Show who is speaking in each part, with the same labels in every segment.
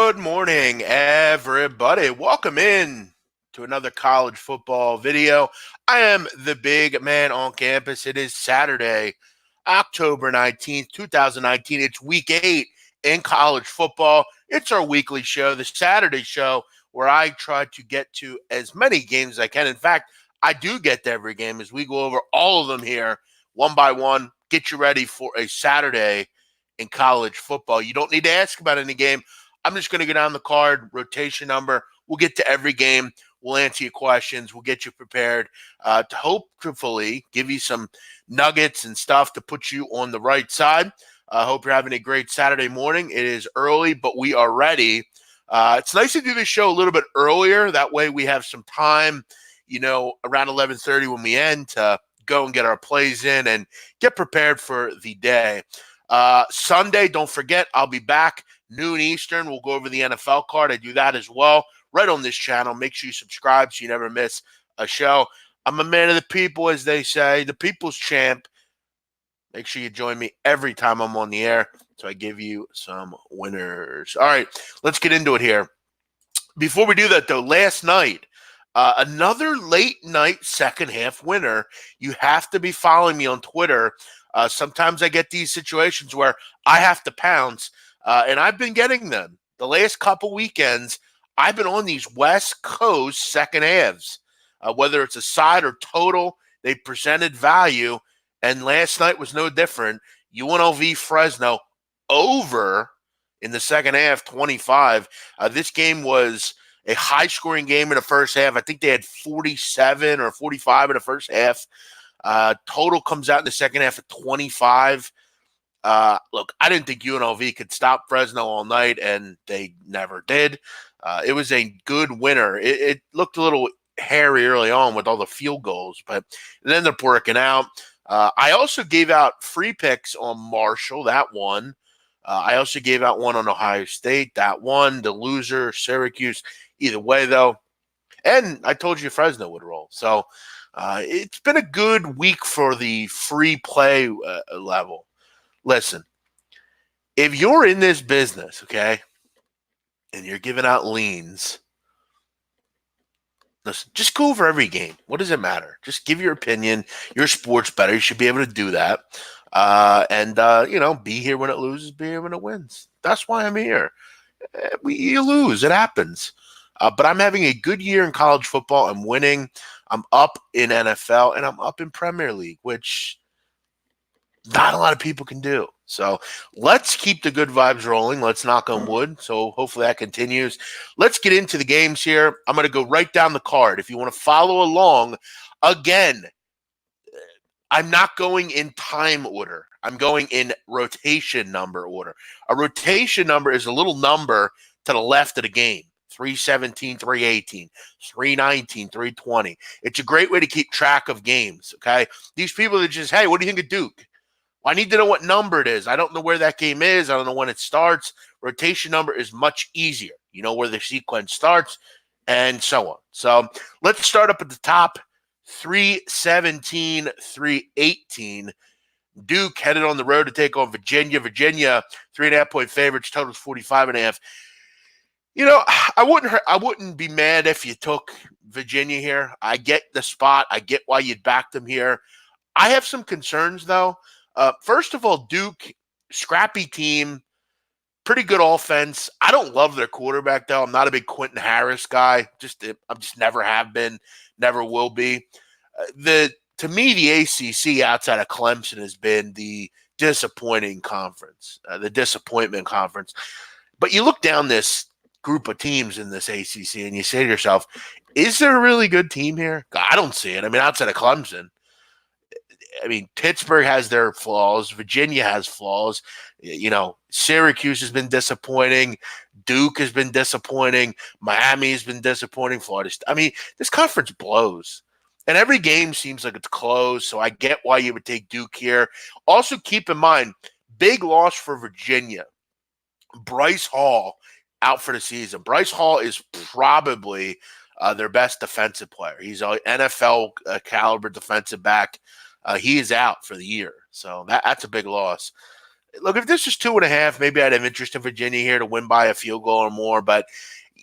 Speaker 1: Good morning, everybody. Welcome in to another college football video. I am the big man on campus. It is Saturday, October 19th, 2019. It's week 8 in college football. It's our weekly show, the Saturday show, where I try to get to as many games as I can. In fact, I do get to every game as we go over all of them here one by one. Get you ready for a Saturday in college football. You don't need to ask about any game. I'm just going to go down the card, rotation number. We'll get to every game. We'll answer your questions. We'll get you prepared to hopefully give you some nuggets and stuff to put you on the right side. I hope you're having a great Saturday morning. It is early, but we are ready. It's nice to do this show a little bit earlier. That way we have some time, around 11:30 when we end to go and get our plays in and get prepared for the day. Sunday, don't forget, I'll be back noon Eastern. We'll go over the NFL card. I do that as well right on this channel. Make sure you subscribe so you never miss a show. I'm a man of the people, as they say, the people's champ. Make sure you join me every time I'm on the air so I give you some winners. All right, let's get into it here. Before we do that, though, last night, another late night second half winner. You have to be following me on Twitter. Sometimes I get these situations where I have to pounce, and I've been getting them. The last couple weekends, I've been on these West Coast second halves, whether it's a side or total. They presented value, and last night was no different. UNLV Fresno over in the second half, 25. This game was a high-scoring game in the first half. I think they had 47 or 45 in the first half. Total comes out in the second half at 25. Look, I didn't think UNLV could stop Fresno all night, and they never did. It was a good winner. It looked a little hairy early on with all the field goals, but it ended up working out. I also gave out free picks on Marshall. That one. I also gave out one on Ohio State. That one. The loser, Syracuse. Either way, though. And I told you Fresno would roll. So it's been a good week for the free play level. Listen, if you're in this business, okay, and you're giving out leans, listen, just go over every game. What does it matter? Just give your opinion. You're a sports bettor. You should be able to do that. Be here when it loses, be here when it wins. That's why I'm here. You lose. It happens. But I'm having a good year in college football. I'm winning. I'm up in NFL, and I'm up in Premier League, which not a lot of people can do. So let's keep the good vibes rolling. Let's knock on wood. So hopefully that continues. Let's get into the games here. I'm going to go right down the card. If you want to follow along, again, I'm not going in time order. I'm going in rotation number order. A rotation number is a little number to the left of the game. 317, 318, 319, 320. It's a great way to keep track of games, okay? These people that just, hey, what do you think of Duke? Well, I need to know what number it is. I don't know where that game is. I don't know when it starts. Rotation number is much easier. You know where the sequence starts and so on. So let's start up at the top. 317, 318. Duke headed on the road to take on Virginia. Virginia, 3.5-point favorites. Total is 45.5. I wouldn't be mad if you took Virginia here. I get the spot. I get why you'd back them here. I have some concerns, though. First of all, Duke, scrappy team, pretty good offense. I don't love their quarterback, though. I'm not a big Quentin Harris guy. I just never have been, never will be. To me, the ACC outside of Clemson has been the disappointing conference, the disappointment conference. But you look down this group of teams in this ACC and you say to yourself, is there a really good team here? I don't see it. I mean, outside of Clemson. Pittsburgh has their flaws. Virginia has flaws. Syracuse has been disappointing. Duke has been disappointing. Miami has been disappointing. Florida. This conference blows. And every game seems like it's close, so I get why you would take Duke here. Also, keep in mind, big loss for Virginia. Bryce Hall out for the season. Bryce Hall is probably their best defensive player. He's an NFL caliber defensive back. He is out for the year, so that's a big loss. Look, if this was 2.5, maybe I'd have interest in Virginia here to win by a field goal or more. But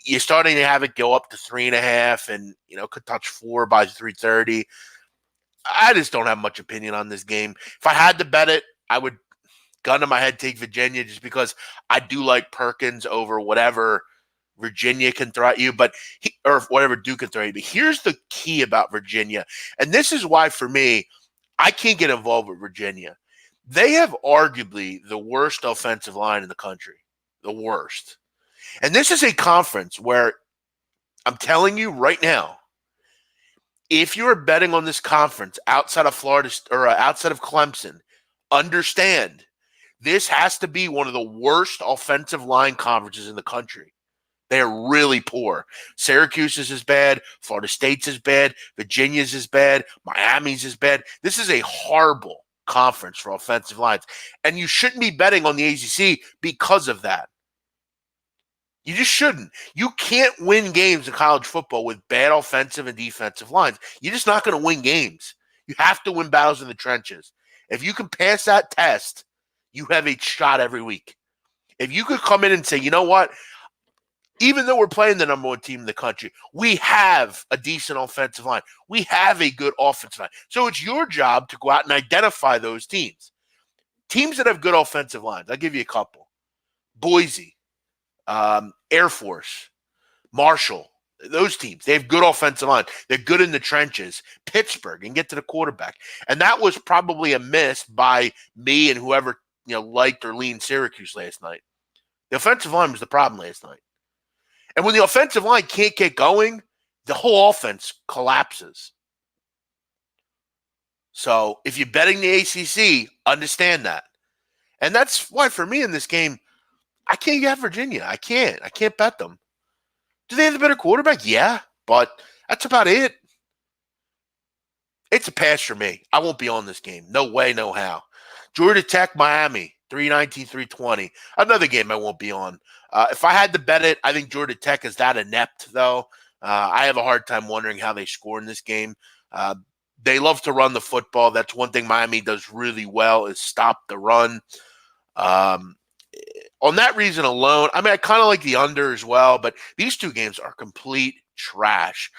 Speaker 1: you're starting to have it go up to 3.5, and could touch 4 by 3:30. I just don't have much opinion on this game. If I had to bet it, I would gun to my head take Virginia just because I do like Perkins over whatever Virginia can throw at you, or whatever Duke can throw at you. But here's the key about Virginia, and this is why for me, I can't get involved with Virginia. They have arguably the worst offensive line in the country, the worst. And this is a conference where I'm telling you right now, if you're betting on this conference outside of Florida or outside of Clemson, understand this has to be one of the worst offensive line conferences in the country. They are really poor. Syracuse's is bad. Florida State's is bad. Virginia's is bad. Miami's is bad. This is a horrible conference for offensive lines. And you shouldn't be betting on the ACC because of that. You just shouldn't. You can't win games in college football with bad offensive and defensive lines. You're just not going to win games. You have to win battles in the trenches. If you can pass that test, you have a shot every week. If you could come in and say, you know what, even though we're playing the number one team in the country, we have a decent offensive line. We have a good offensive line. So it's your job to go out and identify those teams. Teams that have good offensive lines. I'll give you a couple. Boise. Air Force, Marshall, those teams, they have good offensive line. They're good in the trenches. Pittsburgh and get to the quarterback. And that was probably a miss by me and whoever liked or leaned Syracuse last night. The offensive line was the problem last night. And when the offensive line can't get going, the whole offense collapses. So if you're betting the ACC, understand that. And that's why for me in this game, I can't get Virginia. I can't bet them. Do they have the better quarterback? Yeah, but that's about it. It's a pass for me. I won't be on this game. No way, no how. Georgia Tech, Miami, 319, 320. Another game I won't be on. If I had to bet it, I think Georgia Tech is that inept, though. I have a hard time wondering how they score in this game. They love to run the football. That's one thing Miami does really well is stop the run. On that reason alone, I kind of like the under as well, but these two games are complete trash.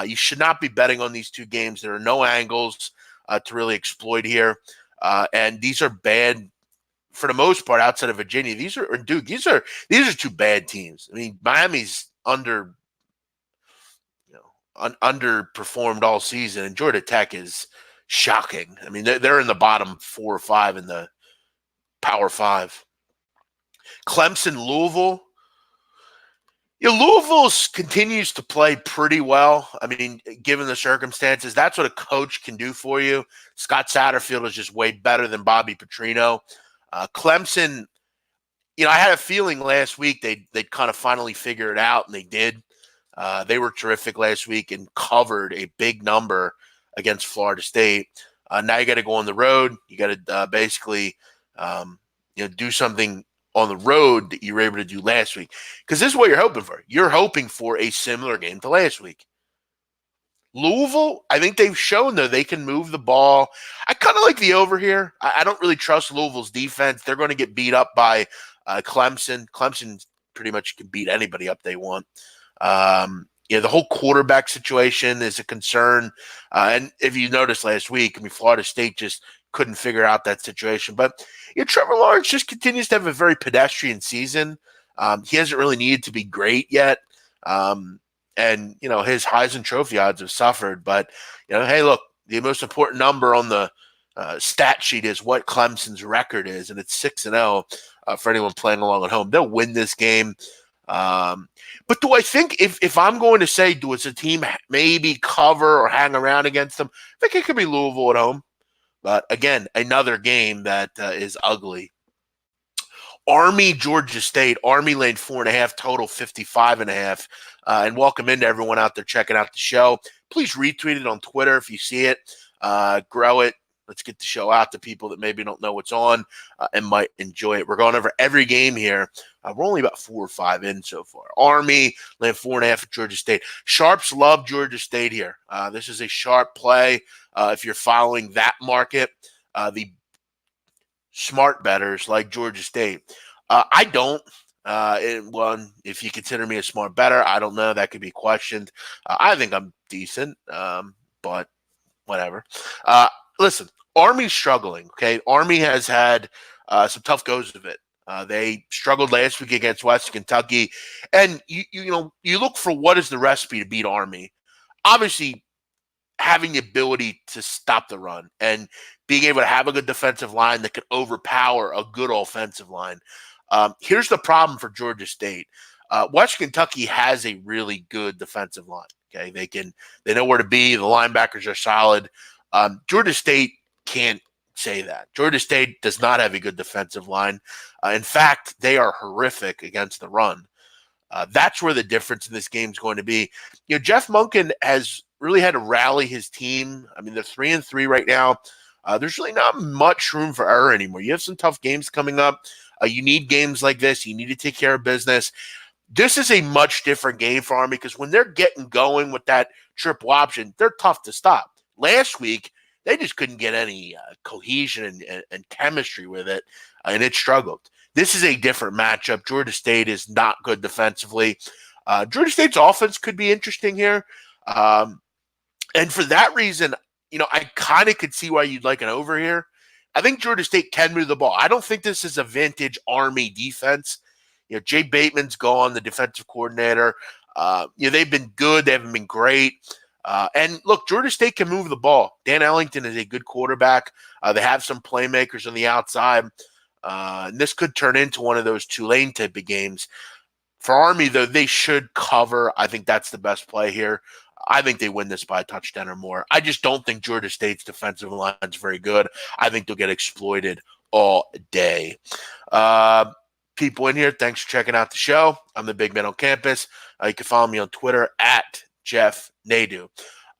Speaker 1: You should not be betting on these two games. There are no angles to really exploit here, and these are bad for the most part outside of Virginia. These are two bad teams. Miami's underperformed all season, and Georgia Tech is shocking. They're in the bottom 4 or 5 in the Power 5. Clemson, Louisville. Louisville continues to play pretty well. Given the circumstances, that's what a coach can do for you. Scott Satterfield is just way better than Bobby Petrino. Clemson, I had a feeling last week they'd kind of finally figure it out, and they did. They were terrific last week and covered a big number against Florida State. Now you got to go on the road. You got to basically do something on the road that you were able to do last week. Because this is what you're hoping for. You're hoping for a similar game to last week. Louisville, I think they've shown, though, they can move the ball. I kind of like the over here. I don't really trust Louisville's defense. They're going to get beat up by Clemson. Clemson pretty much can beat anybody up they want. The whole quarterback situation is a concern. And if you noticed last week, Florida State just couldn't figure out that situation. But Trevor Lawrence just continues to have a very pedestrian season. He hasn't really needed to be great yet. And his Heisman Trophy odds have suffered. But, hey, look, the most important number on the stat sheet is what Clemson's record is, and it's 6-0 for anyone playing along at home. They'll win this game. But do I think if I'm going to say, does a team maybe cover or hang around against them, I think it could be Louisville at home. But again, another game that is ugly. Army, Georgia State. Army laying 4.5, total 55.5. And welcome into everyone out there checking out the show. Please retweet it on Twitter if you see it. Grow it. Let's get the show out to people that maybe don't know what's on and might enjoy it. We're going over every game here. We're only about 4 or 5 in so far. Army laying 4.5 at Georgia State. Sharps love Georgia State here. This is a sharp play if you're following that market. The smart bettors like Georgia State. I don't. One, if you consider me a smart bettor, I don't know. That could be questioned. I think I'm decent, but whatever. Uh, Listen, Army's struggling. Okay, Army has had some tough goes of it. They struggled last week against West Kentucky, and you look for what is the recipe to beat Army. Obviously, having the ability to stop the run and being able to have a good defensive line that could overpower a good offensive line. Here's the problem for Georgia State. West Kentucky has a really good defensive line. Okay, they know where to be. The linebackers are solid. Georgia State can't say that. Georgia State does not have a good defensive line. In fact, they are horrific against the run. That's where the difference in this game is going to be. Jeff Monken has really had to rally his team. I mean, they're 3-3 right now. There's really not much room for error anymore. You have some tough games coming up. You need games like this. You need to take care of business. This is a much different game for Army because when they're getting going with that triple option, they're tough to stop. Last week, they just couldn't get any cohesion and chemistry with it, and it struggled. This is a different matchup. Georgia State is not good defensively. Georgia State's offense could be interesting here. And for that reason, I kind of could see why you'd like an over here. I think Georgia State can move the ball. I don't think this is a vintage Army defense. Jay Bateman's gone, the defensive coordinator. They've been good. They haven't been great. And look, Georgia State can move the ball. Dan Ellington is a good quarterback. They have some playmakers on the outside. And this could turn into one of those Tulane type of games. For Army, though, they should cover. I think that's the best play here. I think they win this by a touchdown or more. I just don't think Georgia State's defensive line is very good. I think they'll get exploited all day. People in here, thanks for checking out the show. I'm the Big Man on Campus. You can follow me on Twitter at Jeff Nadu.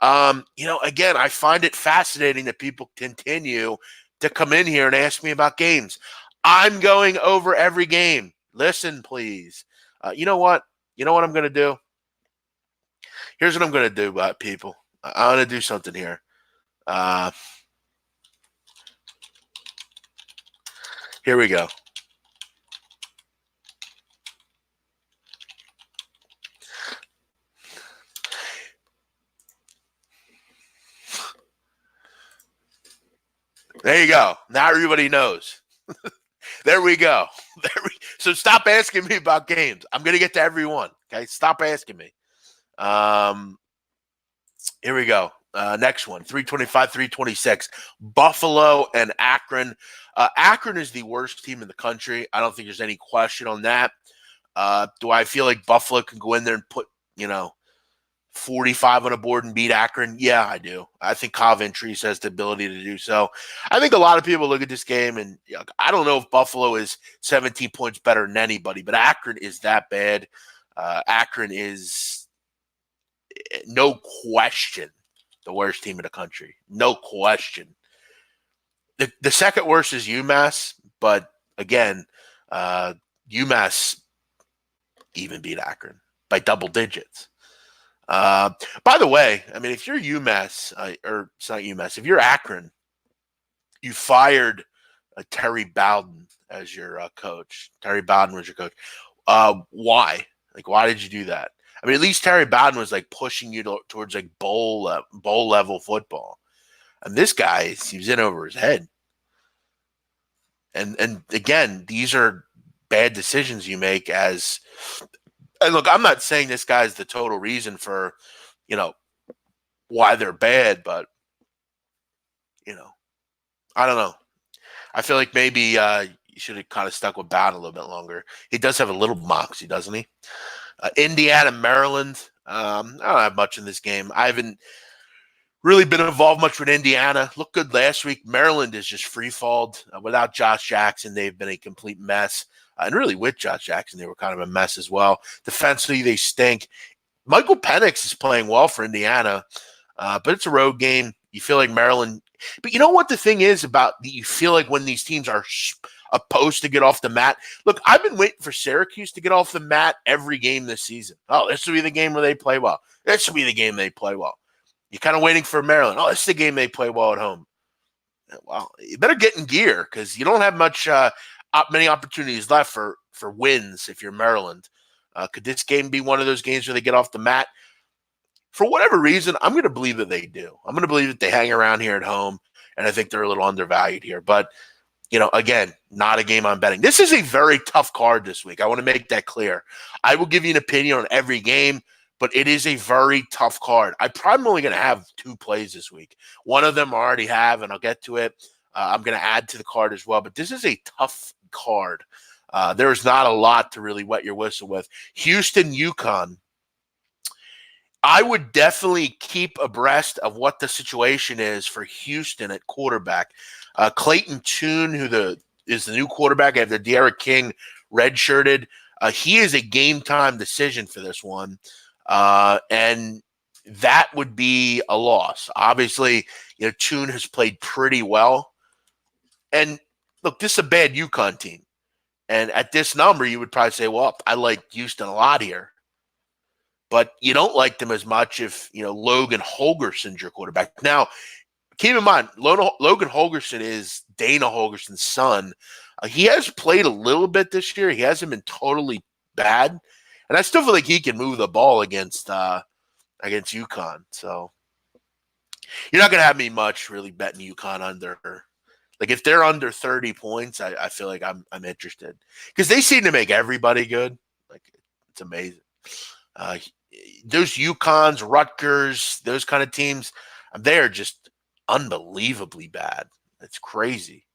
Speaker 1: Again, I find it fascinating that people continue to come in here and ask me about games. I'm going over every game. Listen, please. You know what? You know what I'm going to do? Here's what I'm going to do, people. I'm going to do something here. Here we go. There you go. Now everybody knows. There we go. So stop asking me about games. I'm going to get to every one. Okay, stop asking me. Here we go. Next one, 325, 326. Buffalo and Akron. Akron is the worst team in the country. I don't think there's any question on that. Do I feel like Buffalo can go in there and put, 45 on a board and beat Akron? Yeah, I do. I think Kyle Ventrese has the ability to do so. I think a lot of people look at this game and I don't know if Buffalo is 17 points better than anybody, but Akron is that bad. Akron is, no question, the worst team in the country. No question. The second worst is UMass, but again, UMass even beat Akron by double digits. By the way, I mean, if you're UMass, or it's not UMass, if you're Akron, you fired Terry Bowden as your coach. Terry Bowden was your coach. Why? Like, why did you do that? I mean, at least Terry Bowden was like pushing you towards like bowl level football, and this guy, he was in over his head. And again, these are bad decisions you make as. And look, I'm not saying this guy's the total reason for, why they're bad, but, I don't know. I feel like maybe you should have kind of stuck with Bowden a little bit longer. He does have a little moxie, doesn't he? Indiana, Maryland. I don't have much in this game. I haven't really been involved much with Indiana. Looked good last week. Maryland is just free-falled. Without Josh Jackson, they've been a complete mess. And really, with Josh Jackson, they were kind of a mess as well. Defensively, they stink. Michael Penix is playing well for Indiana, but it's a road game. You feel like Maryland. But you know what the thing is about you feel like when these teams are opposed to get off the mat? Look, I've been waiting for Syracuse to get off the mat every game this season. Oh, this will be the game where they play well. This will be the game they play well. You're kind of waiting for Maryland. Oh, this is the game they play well at home. Well, you better get in gear because you don't have many opportunities left for wins if you're Maryland. Could this game be one of those games where they get off the mat? For whatever reason, I'm going to believe that they do. I'm going to believe that they hang around here at home, and I think they're a little undervalued here. But, again, not a game I'm betting. This is a very tough card this week. I want to make that clear. I will give you an opinion on every game, but it is a very tough card. I'm probably only going to have 2 plays this week. One of them I already have, and I'll get to it. I'm going to add to the card as well, but this is a tough card. There's not a lot to really wet your whistle with. Houston, UConn. I would definitely keep abreast of what the situation is for Houston at quarterback. Clayton Tune, is the new quarterback after De'Ara King redshirted, he is a game-time decision for this one, and that would be a loss. Obviously, Tune has played pretty well. And, look, this is a bad UConn team. And at this number, you would probably say, well, I like Houston a lot here. But you don't like them as much if, Logan Holgerson's your quarterback. Now, keep in mind, Logan Holgerson is Dana Holgerson's son. He has played a little bit this year. He hasn't been totally bad. And I still feel like he can move the ball against UConn. So you're not going to have me much really betting UConn under. Like if they're under 30 points, I feel like I'm interested. Because they seem to make everybody good. Like it's amazing. Those UConns, Rutgers, those kind of teams, they're just unbelievably bad. It's crazy.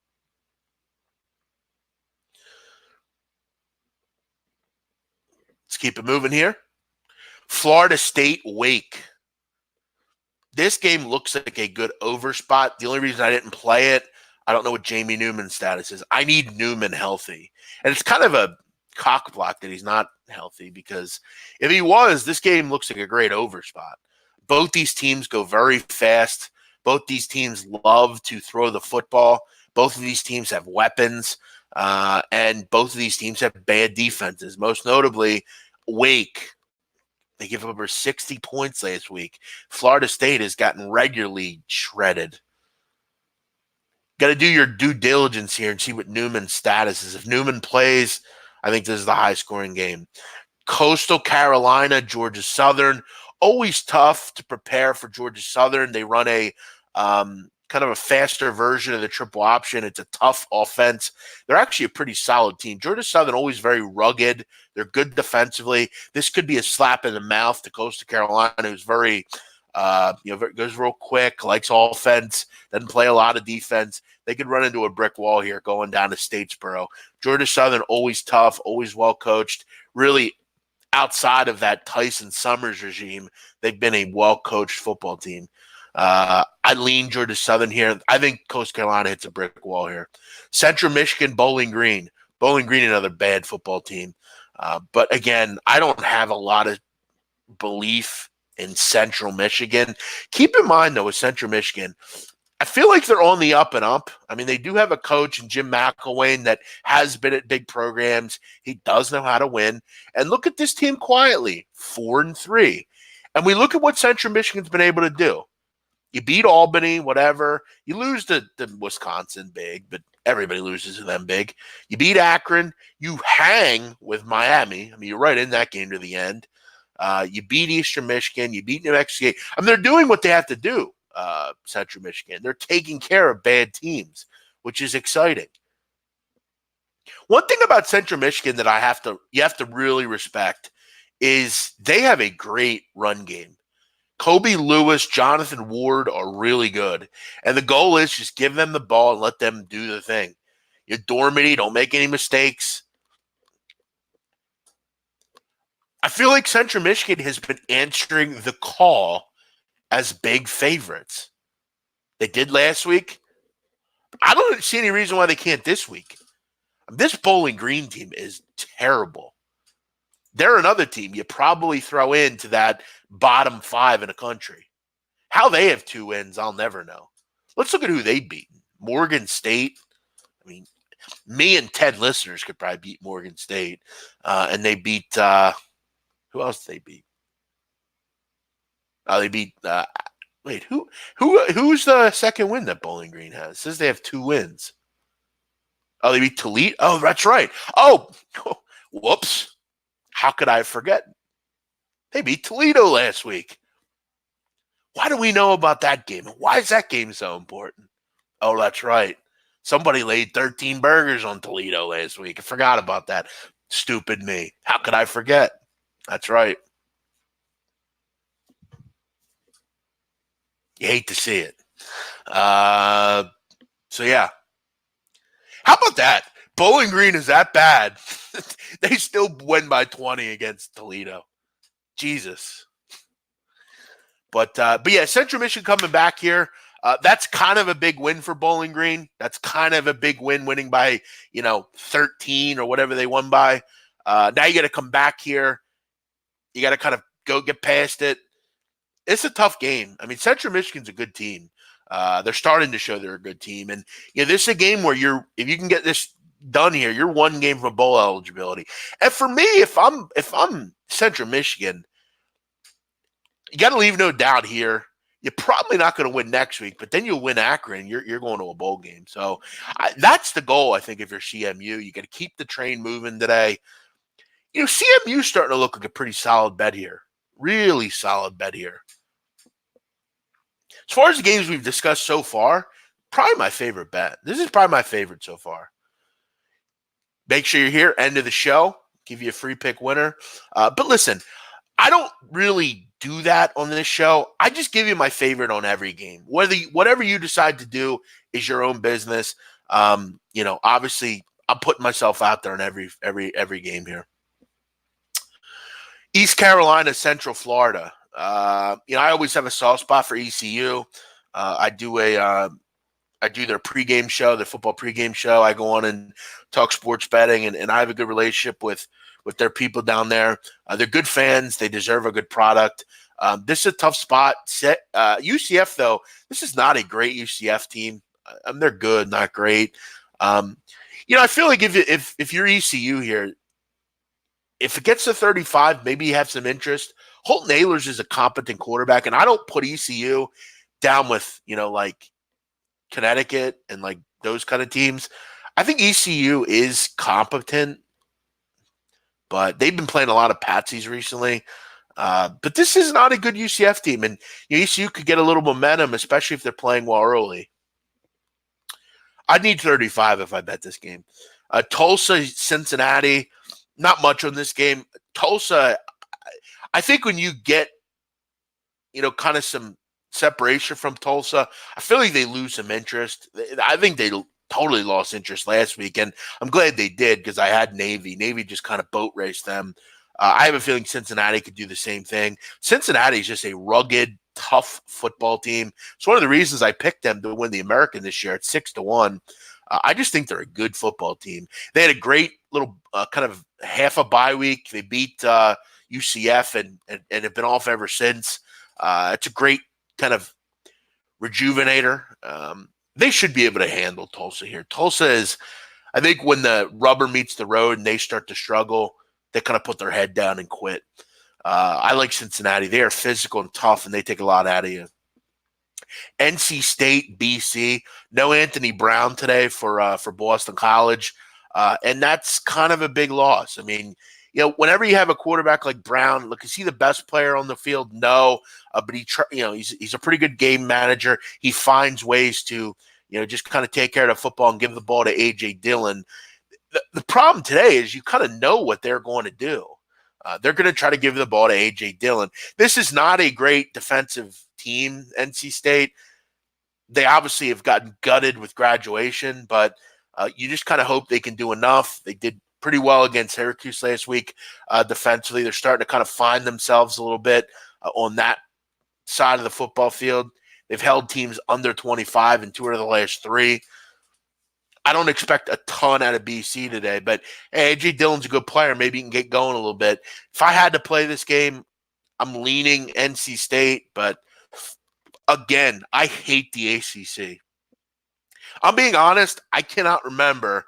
Speaker 1: Let's keep it moving here. Florida State, Wake. This game looks like a good over spot. The only reason I didn't play it, I don't know what Jamie Newman's status is. I need Newman healthy. And it's kind of a cock block that he's not healthy because if he was, this game looks like a great over spot. Both these teams go very fast. Both these teams love to throw the football. Both of these teams have weapons, and both of these teams have bad defenses. Most notably, Wake. They give up over 60 points last week. Florida State has gotten regularly shredded. Got to do your due diligence here and see what Newman's status is. If Newman plays, I think this is the high-scoring game. Coastal Carolina, Georgia Southern. Always tough to prepare for Georgia Southern. They run a kind of a faster version of the triple option. It's a tough offense. They're actually a pretty solid team. Georgia Southern always very rugged. They're good defensively. This could be a slap in the mouth to Coastal Carolina, who's very goes real quick, likes offense, doesn't play a lot of defense. They could run into a brick wall here going down to Statesboro. Georgia Southern, always tough, always well coached. Really, outside of that Tyson Summers regime, they've been a well-coached football team. I lean Georgia Southern here. I think Coastal Carolina hits a brick wall here. Central Michigan, Bowling Green. Bowling Green, another bad football team. But again, I don't have a lot of belief in Central Michigan. Keep in mind, though, with Central Michigan, I feel like they're on the up and up. I mean, they do have a coach in Jim McElwain that has been at big programs. He does know how to win. And look at this team quietly, 4-3. And we look at what Central Michigan's been able to do. You beat Albany, whatever. You lose to Wisconsin big, but everybody loses to them big. You beat Akron. You hang with Miami. I mean, you're right in that game to the end. You beat Eastern Michigan. You beat New Mexico. I mean, they're doing what they have to do, Central Michigan. They're taking care of bad teams, which is exciting. One thing about Central Michigan that you have to really respect is they have a great run game. Kobe Lewis, Jonathan Ward are really good. And the goal is just give them the ball and let them do the thing. You're Dormady, don't make any mistakes. I feel like Central Michigan has been answering the call as big favorites. They did last week. I don't see any reason why they can't this week. This Bowling Green team is terrible. They're another team you probably throw into that bottom 5 in the country. How they have 2 wins, I'll never know. Let's look at who they beat. Morgan State. I mean, me and Ted listeners could probably beat Morgan State. And they beat who else did they beat? They beat Wait, who's the second win that Bowling Green has? It says they have 2 wins. Oh, they beat Toledo. Oh, that's right. Oh, whoops. How could I forget? They beat Toledo last week. Why do we know about that game? Why is that game so important? Oh, that's right. Somebody laid 13 burgers on Toledo last week. I forgot about that. Stupid me. How could I forget? That's right. You hate to see it. So, yeah. How about that? Bowling Green is that bad. They still win by 20 against Toledo. Jesus. But yeah, Central Michigan coming back here. That's kind of a big win for Bowling Green. That's kind of a big win, winning by 13 or whatever they won by. Now you got to come back here. You got to kind of go get past it. It's a tough game. I mean, Central Michigan's a good team. They're starting to show they're a good team, and this is a game where if you can get this done here, you're one game from bowl eligibility. And for me, if I'm Central Michigan, you got to leave no doubt here. You're probably not going to win next week, but then you'll win Akron. You're going to a bowl game. So that's the goal, I think, if you're CMU. You got to keep the train moving today. CMU's starting to look like a pretty solid bet here. Really solid bet here. As far as the games we've discussed so far, probably my favorite bet. This is probably my favorite so far. Make sure you're here, end of the show. Give you a free pick winner. But listen, I don't really do that on this show. I just give you my favorite on every game. Whatever you decide to do is your own business. Obviously, I'm putting myself out there in every game here. East Carolina, Central Florida. I always have a soft spot for ECU. I do their pregame show, their football pregame show. I go on and talk sports betting, and I have a good relationship with their people down there. They're good fans. They deserve a good product. This is a tough spot. UCF, though, this is not a great UCF team. They're good, not great. I feel like if you're ECU here, if it gets to 35, maybe you have some interest. Holton Ahlers is a competent quarterback, and I don't put ECU down with, like Connecticut and like those kind of teams. I think ECU is competent, but they've been playing a lot of patsies recently. But this is not a good UCF team, and ECU could get a little momentum, especially if they're playing well early. I'd need 35 if I bet this game. Tulsa, Cincinnati, not much on this game. Tulsa, I think when you get, kind of some separation from Tulsa, I feel like they lose some interest. I think they totally lost interest last week, and I'm glad they did because I had Navy. Navy just kind of boat raced them. I have a feeling Cincinnati could do the same thing. Cincinnati is just a rugged, tough football team. It's one of the reasons I picked them to win the American this year at 6-1. I just think they're a good football team. They had a great little kind of half a bye week. They beat UCF and have been off ever since. It's a great kind of rejuvenator. They should be able to handle Tulsa here. Tulsa is, I think, when the rubber meets the road and they start to struggle, they kind of put their head down and quit. I like Cincinnati. They are physical and tough, and they take a lot out of you. NC State, BC. No Anthony Brown today for Boston College, and that's kind of a big loss. I mean, whenever you have a quarterback like Brown, look, is he the best player on the field? No, but he's a pretty good game manager. He finds ways to just kind of take care of the football and give the ball to A.J. Dillon. The problem today is you kind of know what they're going to do. They're going to try to give the ball to A.J. Dillon. This is not a great defensive team, NC State. They obviously have gotten gutted with graduation, but you just kind of hope they can do enough. They did pretty well against Syracuse last week defensively. They're starting to kind of find themselves a little bit on that side of the football field. They've held teams under 25 in 2 of the last 3. I don't expect a ton out of BC today, but hey, A.J. Dillon's a good player. Maybe he can get going a little bit. If I had to play this game, I'm leaning NC State, but again, I hate the ACC. I'm being honest, I cannot remember.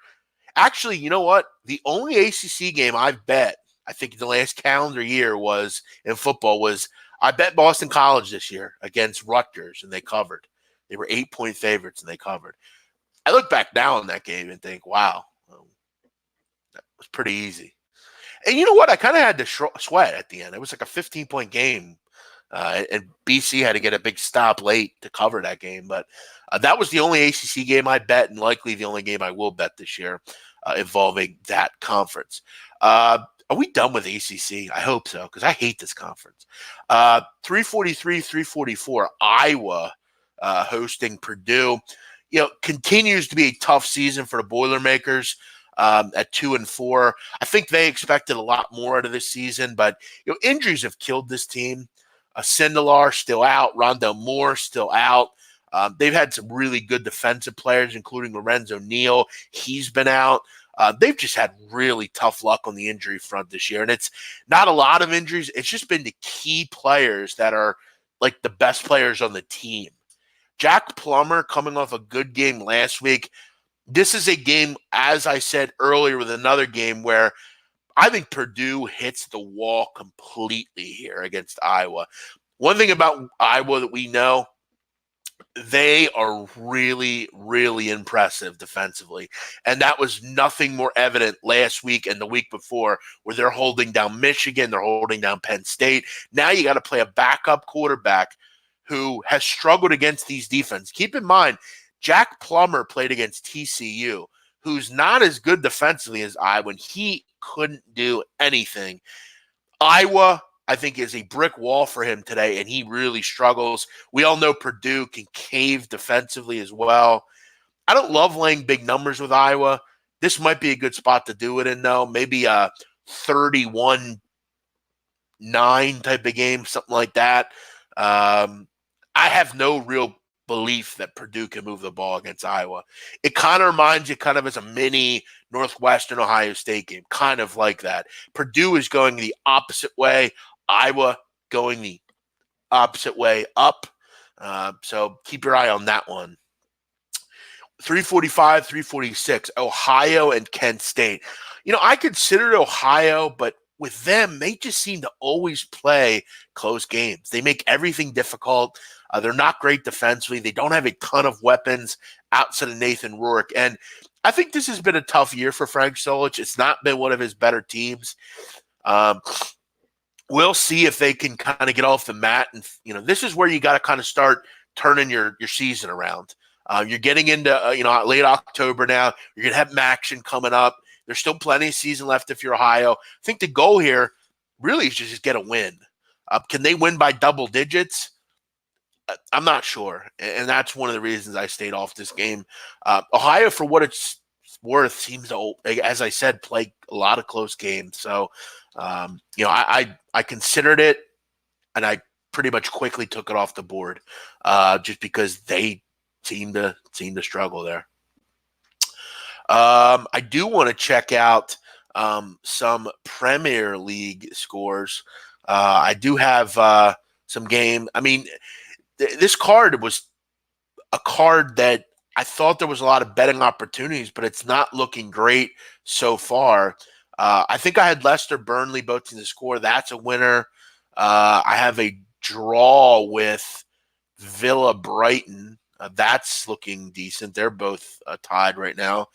Speaker 1: Actually, you know what? The only ACC game I've bet, I think in the last calendar year in football was I bet Boston College this year against Rutgers, and they covered. They were 8-point favorites, and they covered. I look back now on that game and think, wow, that was pretty easy. And you know what? I kind of had to sweat at the end. It was like a 15-point game, and BC had to get a big stop late to cover that game. But that was the only ACC game I bet, and likely the only game I will bet this year involving that conference. Are we done with ACC? I hope so, because I hate this conference. 343, 344, Iowa hosting Purdue. Continues to be a tough season for the Boilermakers at 2-4. I think they expected a lot more out of this season, but injuries have killed this team. Sindelar still out. Rondell Moore still out. They've had some really good defensive players, including Lorenzo Neal. He's been out. They've just had really tough luck on the injury front this year. And it's not a lot of injuries. It's just been the key players that are like the best players on the team. Jack Plummer coming off a good game last week. This is a game, as I said earlier with another game, where I think Purdue hits the wall completely here against Iowa. One thing about Iowa that we know, they are really, really impressive defensively. And that was nothing more evident last week and the week before, where they're holding down Michigan, they're holding down Penn State. Now you got to play a backup quarterback who has struggled against these defenses. Keep in mind, Jack Plummer played against TCU, who's not as good defensively as Iowa, and he couldn't do anything. Iowa, I think, is a brick wall for him today, and he really struggles. We all know Purdue can cave defensively as well. I don't love laying big numbers with Iowa. This might be a good spot to do it in, though. Maybe a 31-9 type of game, something like that. I have no real belief that Purdue can move the ball against Iowa. It kind of reminds you kind of as a mini Northwestern Ohio State game, kind of like that. Purdue is going the opposite way. Iowa going the opposite way up. So keep your eye on that one. 345, 346, Ohio and Kent State. I considered Ohio, but with them, they just seem to always play close games. They make everything difficult. They're not great defensively. They don't have a ton of weapons outside of Nathan Rourke. And I think this has been a tough year for Frank Solich. It's not been one of his better teams. We'll see if they can kind of get off the mat. And, this is where you got to kind of start turning your season around. You're getting into, late October now. You're going to have action coming up. There's still plenty of season left if you're Ohio. I think the goal here really is to just get a win. Can they win by double digits? I'm not sure. And that's one of the reasons I stayed off this game. Ohio, for what it's worth, seems to, as I said, play a lot of close games. So, I considered it, and I pretty much quickly took it off the board just because they seem to struggle there. I do want to check out some Premier League scores. I do have some game. I mean, this card was a card that I thought there was a lot of betting opportunities, but it's not looking great so far. I think I had Leicester Burnley both in the score. That's a winner. I have a draw with Villa Brighton. That's looking decent. They're both tied right now.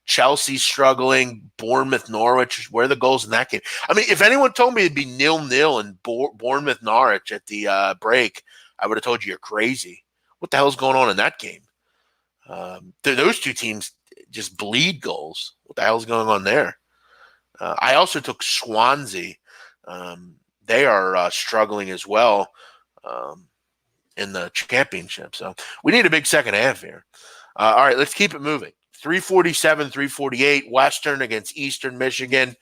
Speaker 1: Chelsea struggling. Bournemouth Norwich. Where are the goals in that game? I mean, if anyone told me it'd be 0-0 in Bournemouth Norwich at the break, I would have told you you're crazy. What the hell's going on in that game? Those two teams just bleed goals. What the hell's going on there? I also took Swansea. They are struggling as well in the championship. So we need a big second half here. All right, let's keep it moving. 347, 348, Western against Eastern Michigan.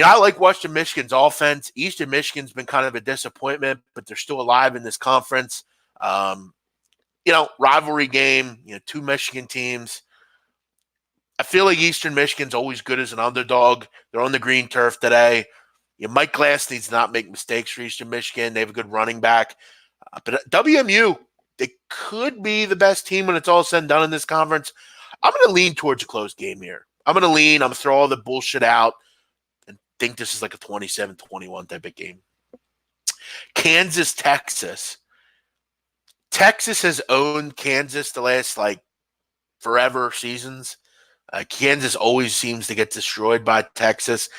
Speaker 1: I like Western Michigan's offense. Eastern Michigan's been kind of a disappointment, but they're still alive in this conference. Rivalry game, two Michigan teams. I feel like Eastern Michigan's always good as an underdog. They're on the green turf today. Mike Glass needs to not make mistakes for Eastern Michigan. They have a good running back. But WMU, they could be the best team when it's all said and done in this conference. I'm going to lean towards a close game here. I'm going to throw all the bullshit out and think this is like a 27-21 type of game. Kansas, Texas. Texas has owned Kansas the last forever seasons. Kansas always seems to get destroyed by Texas.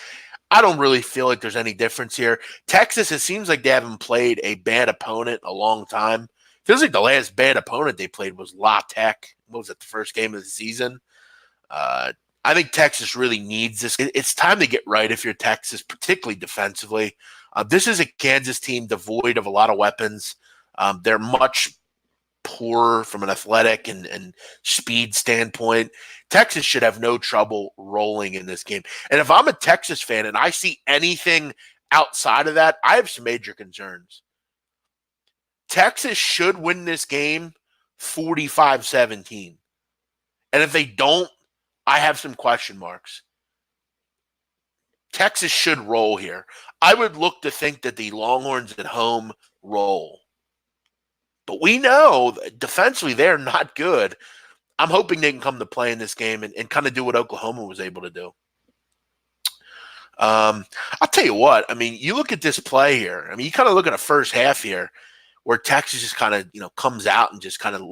Speaker 1: I don't really feel like there's any difference here. Texas, it seems like they haven't played a bad opponent in a long time. Feels like the last bad opponent they played was La Tech. What was it, the first game of the season? I think Texas really needs this. It's time to get right if you're Texas, particularly defensively. This is a Kansas team devoid of a lot of weapons. They're much poorer from an athletic and speed standpoint. Texas should have no trouble rolling in this game. And if I'm a Texas fan and I see anything outside of that, I have some major concerns. Texas should win this game 45-17. And if they don't, I have some question marks. Texas should roll here. I would look to think that the Longhorns at home roll. But we know that defensively they're not good. I'm hoping they can come to play in this game and kind of do what Oklahoma was able to do. I'll tell you what. I mean, you look at this play here. I mean, you kind of look at a first half here where Texas just kind of, comes out and just kind of,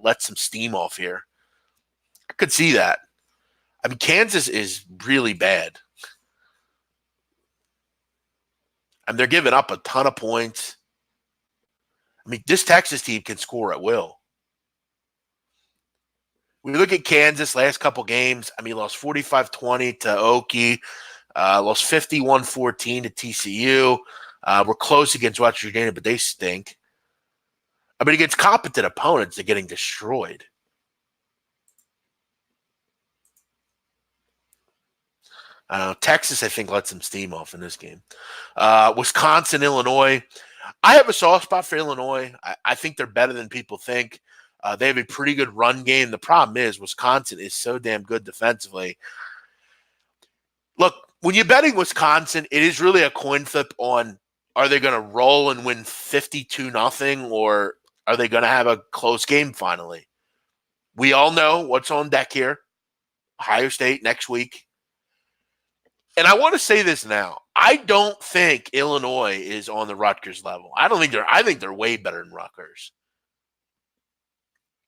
Speaker 1: lets some steam off here. I could see that. I mean, Kansas is really bad. I mean, they're giving up a ton of points. I mean, this Texas team can score at will. We look at Kansas last couple games. I mean, lost 45-20 to Okie, lost 51-14 to TCU. We're close against West Virginia, but they stink. I mean, against competent opponents, they're getting destroyed. Texas, I think, let some steam off in this game. Wisconsin, Illinois. I have a soft spot for Illinois. I think they're better than people think. They have a pretty good run game. The problem is Wisconsin is so damn good defensively. Look, when you're betting Wisconsin, it is really a coin flip on are they going to roll and win 52-0 or are they going to have a close game finally? We all know what's on deck here. Ohio State next week. And I want to say this now. I don't think Illinois is on the Rutgers level. I think they're way better than Rutgers.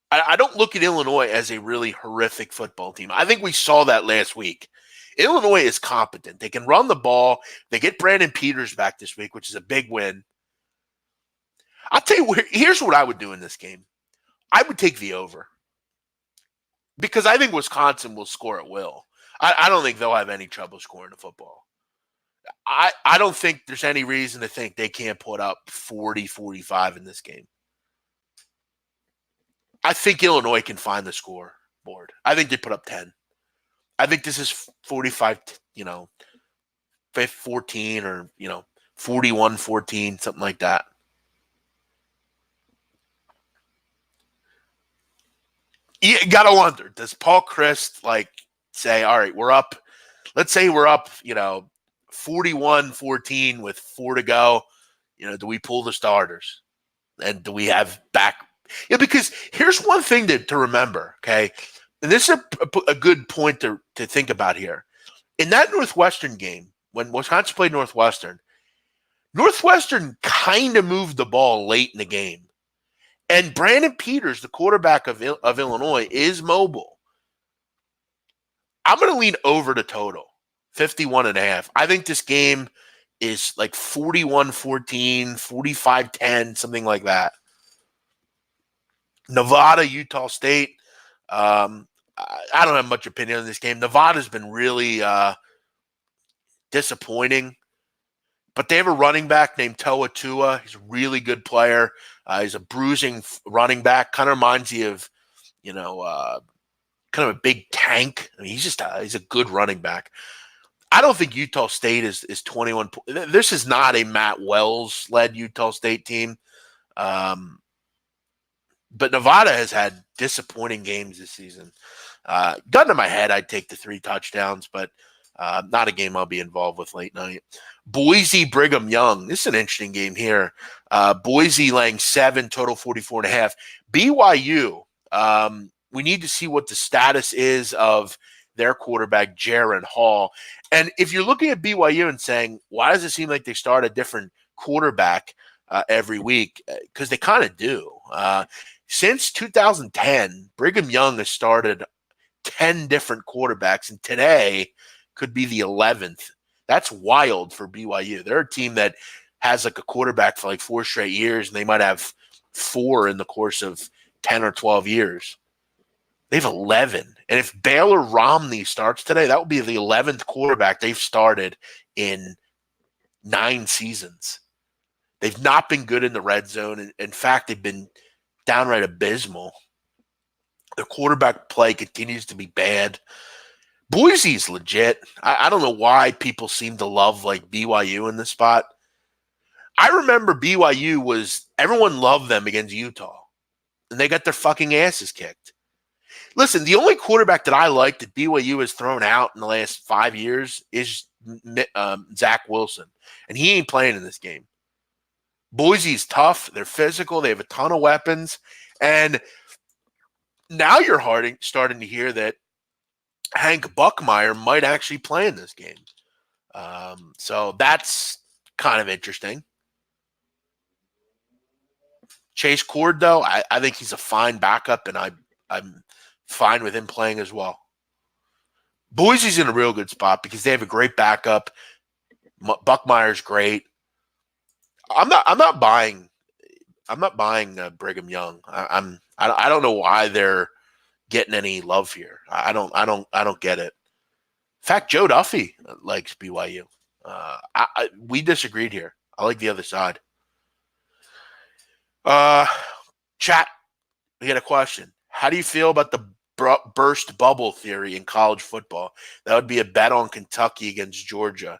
Speaker 1: I don't look at Illinois as a really horrific football team. I think we saw that last week. Illinois is competent. They can run the ball. They get Brandon Peters back this week, which is a big win. I'll tell you, here's what I would do in this game. I would take the over. Because I think Wisconsin will score at will. I don't think they'll have any trouble scoring the football. I don't think there's any reason to think they can't put up 40, 45 in this game. I think Illinois can find the scoreboard. I think they put up 10. I think this is 45, 14 or, 41-14, something like that. You got to wonder, does Paul Chryst, say, all right, we're up. Let's say we're up, 41-14 with 4 to go. Do we pull the starters? And do we have back? Yeah, because here's one thing to remember, okay? And this is a good point to think about here. In that Northwestern game, when Wisconsin played Northwestern kind of moved the ball late in the game. And Brandon Peters, the quarterback of Illinois, is mobile. I'm going to lean over the total, 51.5. I think this game is 41-14, 45-10, something like that. Nevada, Utah State. I don't have much opinion on this game. Nevada's been really disappointing. But they have a running back named Toa Tua. He's a really good player. He's a bruising running back. Kind of reminds you of, kind of a big tank. I mean, he's a good running back. I don't think Utah State is 21. This is not a Matt Wells-led Utah State team. But Nevada has had disappointing games this season. Gun to my head, I'd take the 3 touchdowns, but not a game I'll be involved with late night. Boise, Brigham Young. This is an interesting game here. Boise laying 7, total 44.5. BYU, we need to see what the status is of their quarterback, Jaron Hall. And if you're looking at BYU and saying, why does it seem like they start a different quarterback every week because they kind of do. Since 2010, Brigham Young has started 10 different quarterbacks, and today could be the 11th. That's wild for BYU. They're a team that has like a quarterback for like 4 straight years, and they might have 4 in the course of 10 or 12 years. They have 11. And if Baylor Romney starts today, that will be the 11th quarterback they've started in 9 seasons. They've not been good in the red zone. In fact, they've been downright abysmal. Their quarterback play continues to be bad. Boise's legit. I don't know why people seem to love like BYU in this spot. I remember BYU everyone loved them against Utah, and they got their fucking asses kicked. Listen, the only quarterback that I like that BYU has thrown out in the last 5 years is Zach Wilson, and he ain't playing in this game. Boise's tough. They're physical. They have a ton of weapons, and now you're starting to hear that Hank Buckmeyer might actually play in this game. So that's kind of interesting. Chase Cord, though, I think he's a fine backup, and I'm fine with him playing as well. Boise's in a real good spot because they have a great backup. Buckmeyer's great. I'm not buying Brigham Young. I don't know why they're getting any love here. I don't get it. In fact, Joe Duffy likes BYU. We disagreed here. I like the other side. Chat, we got a question. How do you feel about the burst bubble theory in college football? That would be a bet on Kentucky against Georgia.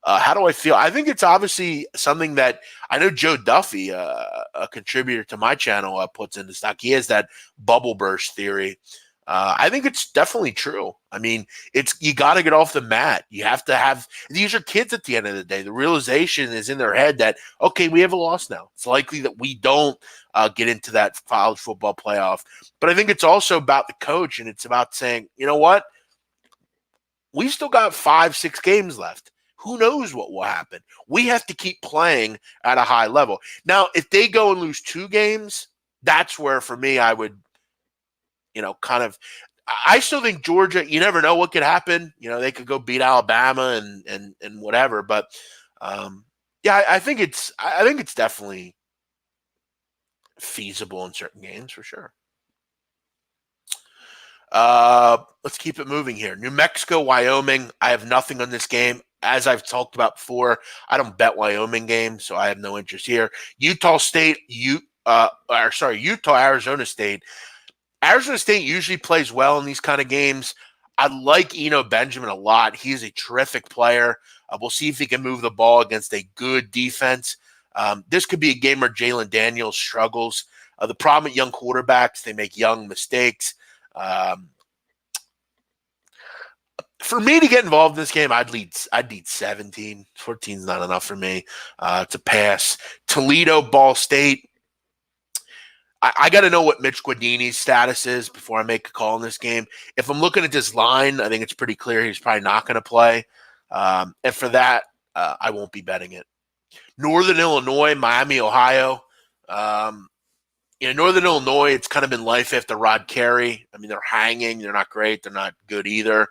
Speaker 1: How do I feel? I think it's obviously something that I know Joe Duffy, a contributor to my channel, puts into stock. He has that bubble burst theory. I think it's definitely true. I mean, you got to get off the mat. You have to have – these are kids at the end of the day. The realization is in their head that, okay, we have a loss now. It's likely that we don't get into that college football playoff. But I think it's also about the coach, and it's about saying, you know what? We've still got 5-6 games left. Who knows what will happen? We have to keep playing at a high level. Now, if they go and lose 2 games, that's where, for me, I would – I still think Georgia, you never know what could happen. They could go beat Alabama and whatever. But I think it's definitely feasible in certain games for sure. Let's keep it moving here. New Mexico, Wyoming. I have nothing on this game. As I've talked about before, I don't bet Wyoming games, so I have no interest here. Utah, Arizona State. Arizona State usually plays well in these kind of games. I like Eno Benjamin a lot. He's a terrific player. We'll see if he can move the ball against a good defense. This could be a game where Jalen Daniels struggles. The problem with young quarterbacks, they make young mistakes. For me to get involved in this game, I'd lead 17. 14 is not enough for me to pass. Toledo, Ball State. I got to know what Mitch Guadini's status is before I make a call in this game. If I'm looking at this line, I think it's pretty clear he's probably not going to play. And for that, I won't be betting it. Northern Illinois, Miami, Ohio. Northern Illinois, it's kind of been life after Rod Carey. I mean, they're hanging. They're not great. They're not good either.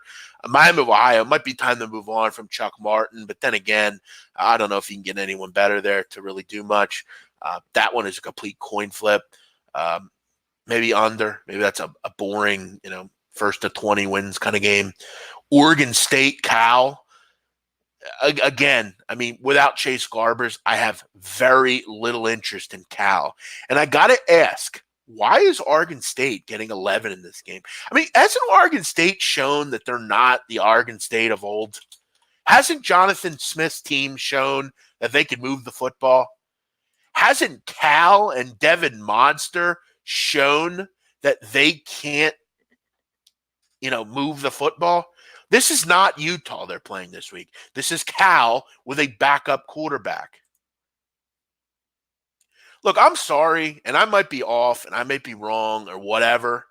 Speaker 1: Miami of Ohio, it might be time to move on from Chuck Martin. But then again, I don't know if you can get anyone better there to really do much. That one is a complete coin flip. Maybe under. Maybe that's a boring, first to 20 wins kind of game. Oregon State, Cal. Again, I mean, without Chase Garbers, I have very little interest in Cal. And I got to ask, why is Oregon State getting 11 in this game? I mean, hasn't Oregon State shown that they're not the Oregon State of old? Hasn't Jonathan Smith's team shown that they can move the football? Hasn't Cal and Devin Monster shown that they can't, move the football? This is not Utah they're playing this week. This is Cal with a backup quarterback. Look, I'm sorry, and I might be off, and I might be wrong or whatever,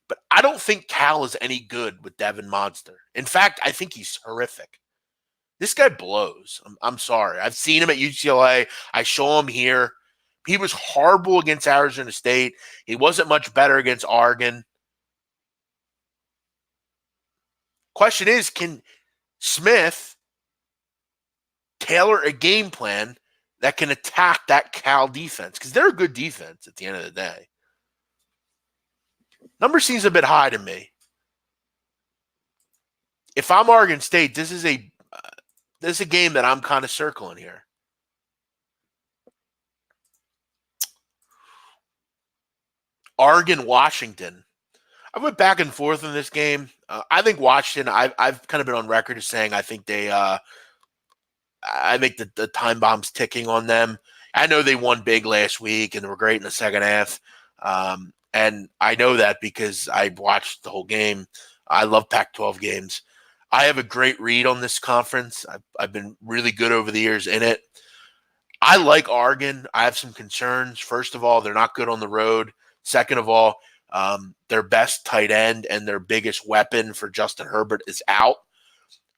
Speaker 1: but I don't think Cal is any good with Devin Monster. In fact, I think he's horrific. This guy blows. I'm sorry. I've seen him at UCLA. I saw him here. He was horrible against Arizona State. He wasn't much better against Oregon. Question is, can Smith tailor a game plan that can attack that Cal defense? Because they're a good defense at the end of the day. Number seems a bit high to me. If I'm Oregon State, this is a game that I'm kind of circling here. Oregon, Washington. I went back and forth in this game. I think Washington. I've kind of been on record as saying I think they. I think the time bomb's ticking on them. I know they won big last week and they were great in the second half. And I know that because I watched the whole game. I love Pac-12 games. I have a great read on this conference. I've been really good over the years in it. I like Oregon. I have some concerns. First of all, they're not good on the road. Second of all, their best tight end and their biggest weapon for Justin Herbert is out.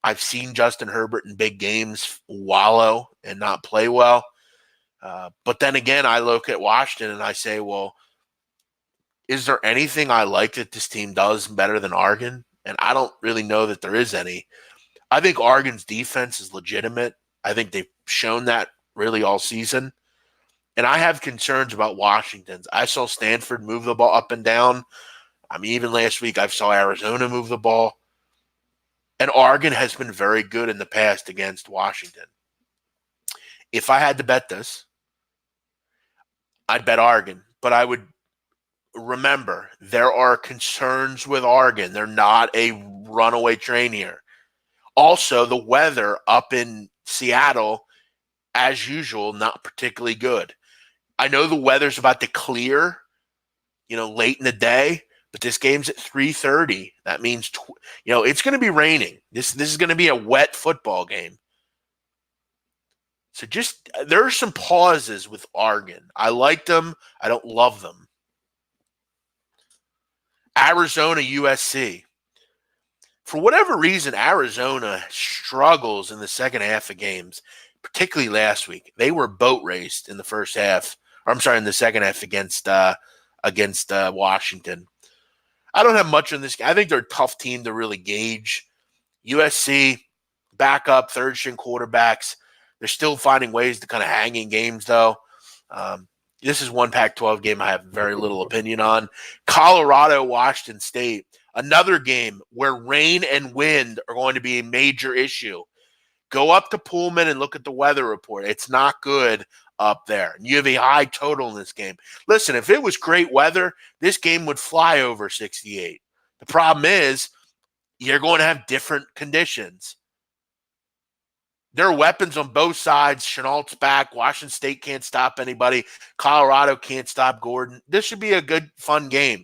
Speaker 1: I've seen Justin Herbert in big games wallow and not play well. But then again, I look at Washington and I say, well, is there anything I like that this team does better than Oregon? And I don't really know that there is any. I think Oregon's defense is legitimate. I think they've shown that really all season. And I have concerns about Washington's. I saw Stanford move the ball up and down. I mean, even last week I saw Arizona move the ball. And Oregon has been very good in the past against Washington. If I had to bet this, I'd bet Oregon. But I would remember, there are concerns with Oregon. They're not a runaway train here. Also, the weather up in Seattle, as usual, not particularly good. I know the weather's about to clear, late in the day, but this game's at 3:30. That means, it's going to be raining. This is going to be a wet football game. So there are some pauses with Oregon. I like them. I don't love them. Arizona, USC. For whatever reason, Arizona struggles in the second half of games, particularly last week. They were boat raced in the first half. In the second half against Washington. I don't have much on this. I think they're a tough team to really gauge. USC, backup, third-string quarterbacks. They're still finding ways to kind of hang in games, though. This is one Pac-12 game I have very little opinion on. Colorado, Washington State. Another game where rain and wind are going to be a major issue. Go up to Pullman and look at the weather report. It's not good up there. And you have a high total in this game. Listen, if it was great weather, this game would fly over 68. The problem is you're going to have different conditions. There are weapons on both sides. Chenault's back. Washington State can't stop anybody. Colorado can't stop Gordon. This should be a good, fun game.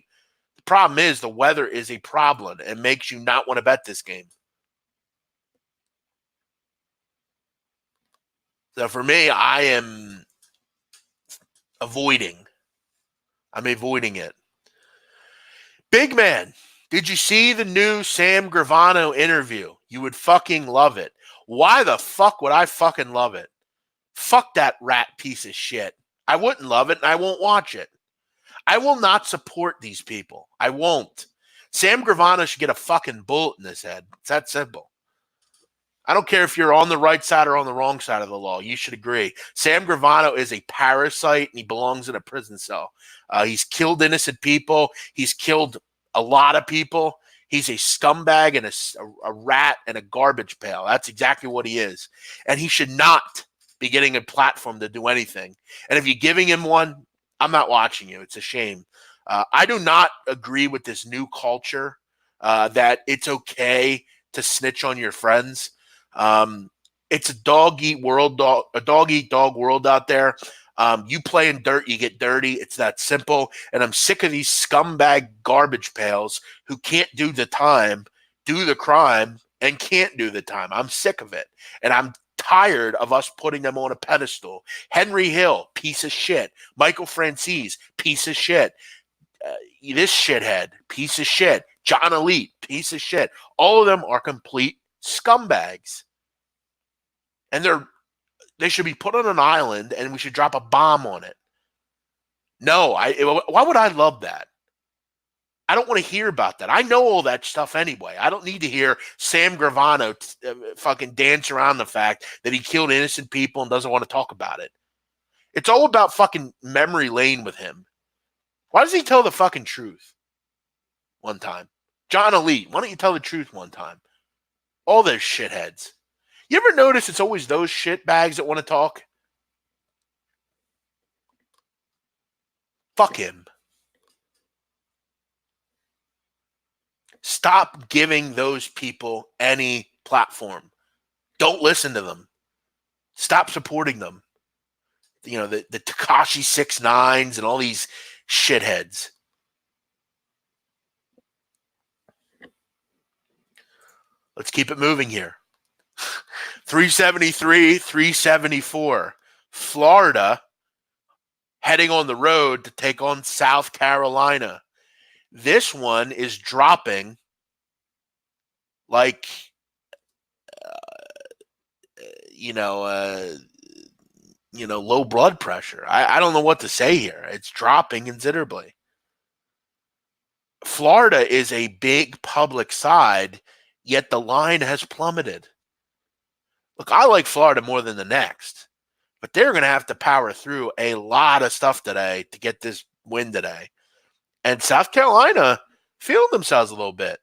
Speaker 1: The problem is the weather is a problem and makes you not want to bet this game. So for me, I am avoiding. I'm avoiding it. Big man, did you see the new Sam Gravano interview? You would fucking love it. Why the fuck would I fucking love it? Fuck that rat piece of shit. I wouldn't love it and I won't watch it. I will not support these people. I won't. Sam Gravano should get a fucking bullet in his head. It's that simple. I don't care if you're on the right side or on the wrong side of the law. You should agree. Sam Gravano is a parasite and he belongs in a prison cell. He's killed innocent people. He's killed a lot of people. He's a scumbag and a rat and a garbage pail. That's exactly what he is. And he should not be getting a platform to do anything. And if you're giving him one, I'm not watching you. It's a shame. I do not agree with this new culture that it's okay to snitch on your friends. It's a dog eat dog world out there. You play in dirt, you get dirty. It's that simple. And I'm sick of these scumbag garbage pails who can't do the time, do the crime, and can't do the time. I'm sick of it. And I'm tired of us putting them on a pedestal. Henry Hill, piece of shit. Michael Francis, piece of shit. This shithead, piece of shit. John Elite, piece of shit. All of them are complete scumbags. and they should be put on an island, and we should drop a bomb on it. No, why would I love that? I don't want to hear about that. I know all that stuff anyway. I don't need to hear Sam Gravano fucking dance around the fact that he killed innocent people and doesn't want to talk about it. It's all about fucking memory lane with him. Why doesn't he tell the fucking truth one time? John Elite, why don't you tell the truth one time? All those shitheads. You ever notice it's always those shitbags that want to talk? Fuck him. Stop giving those people any platform. Don't listen to them. Stop supporting them. You know, the Tekashi 6ix9ines and all these shitheads. Let's keep it moving here. 373, 374. Florida heading on the road to take on South Carolina. This one is dropping like, low blood pressure. I don't know what to say here. It's dropping considerably. Florida is a big public side, yet the line has plummeted. Look, I like Florida more than the next, but they're going to have to power through a lot of stuff today to get this win today. And South Carolina feeling themselves a little bit.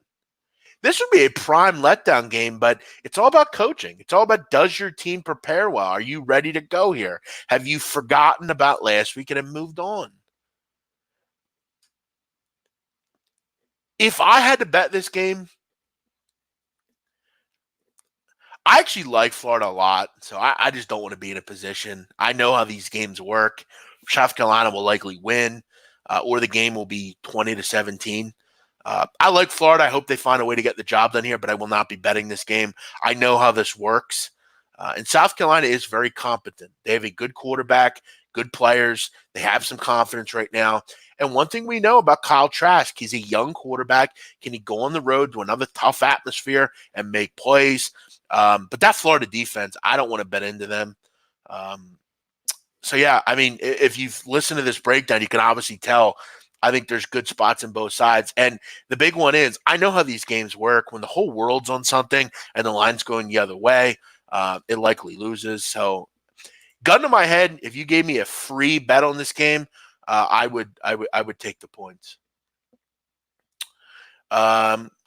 Speaker 1: This would be a prime letdown game, but it's all about coaching. It's all about, does your team prepare well? Are you ready to go here? Have you forgotten about last week and have moved on? If I had to bet this game, I actually like Florida a lot, so I just don't want to be in a position. I know how these games work. South Carolina will likely win, or the game will be 20-17. I like Florida. I hope they find a way to get the job done here, but I will not be betting this game. I know how this works. And South Carolina is very competent. They have a good quarterback, good players. They have some confidence right now. And one thing we know about Kyle Trask, he's a young quarterback. Can he go on the road to another tough atmosphere and make plays? But that Florida defense, I don't want to bet into them. So, yeah, I mean, if you've listened to this breakdown, you can obviously tell I think there's good spots in both sides. And the big one is, I know how these games work. When the whole world's on something and the line's going the other way, it likely loses. So, gun to my head, if you gave me a free bet on this game, I would take the points.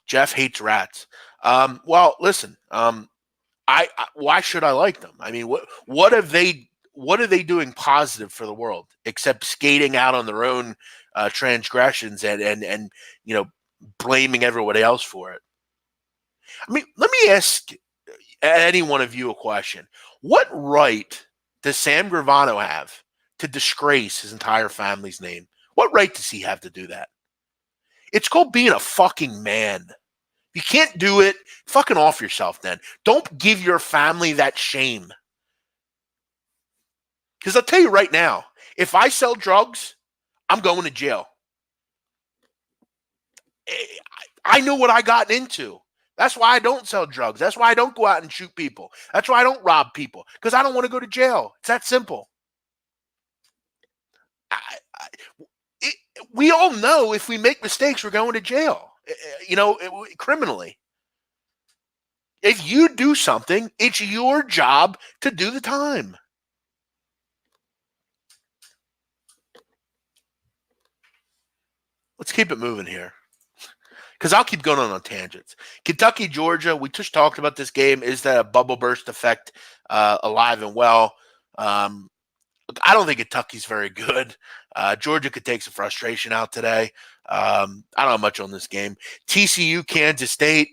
Speaker 1: Jeff hates rats. Well, listen, why should I like them? I mean, what are they doing positive for the world except skating out on their own transgressions and blaming everybody else for it? I mean, let me ask any one of you a question. What right does Sam Gravano have to disgrace his entire family's name? What right does he have to do that? It's called being a fucking man. If you can't do it, fucking off yourself then. Don't give your family that shame. Because I'll tell you right now, if I sell drugs, I'm going to jail. I know what I got into. That's why I don't sell drugs. That's why I don't go out and shoot people. That's why I don't rob people. Because I don't want to go to jail. It's that simple. We all know if we make mistakes, we're going to jail, criminally. If you do something, it's your job to do the time. Let's keep it moving here, because I'll keep going on tangents. Kentucky, Georgia, we just talked about this game. Is that a bubble burst effect alive and well? I don't think Kentucky's very good. Georgia could take some frustration out today. I don't have much on this game. TCU, Kansas State.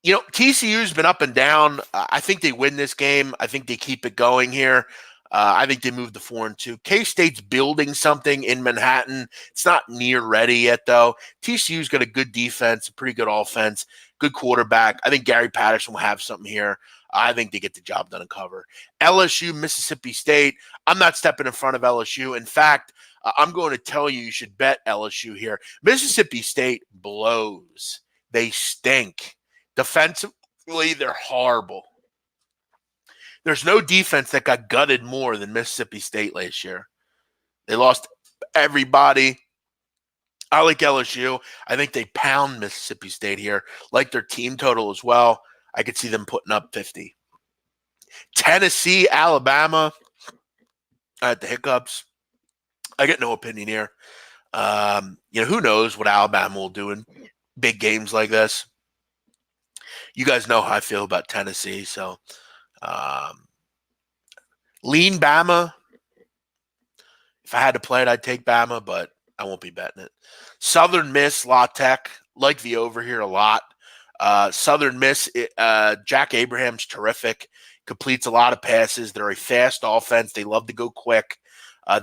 Speaker 1: TCU's been up and down. I think they win this game. I think they keep it going here. I think they move to 4-2. K-State's building something in Manhattan. It's not near ready yet, though. TCU's got a good defense, a pretty good offense, good quarterback. I think Gary Patterson will have something here. I think they get the job done and cover. LSU, Mississippi State. I'm not stepping in front of LSU. In fact, I'm going to tell you should bet LSU here. Mississippi State blows. They stink. Defensively, they're horrible. There's no defense that got gutted more than Mississippi State last year. They lost everybody. I like LSU. I think they pound Mississippi State here. Like their team total as well. I could see them putting up 50. Tennessee, Alabama. I had the hiccups. I get no opinion here. Who knows what Alabama will do in big games like this. You guys know how I feel about Tennessee, so lean Bama. If I had to play it, I'd take Bama, but I won't be betting it. Southern Miss, La Tech, like the over here a lot. Southern Miss, Jack Abraham's terrific, completes a lot of passes. They're a fast offense. They love to go quick.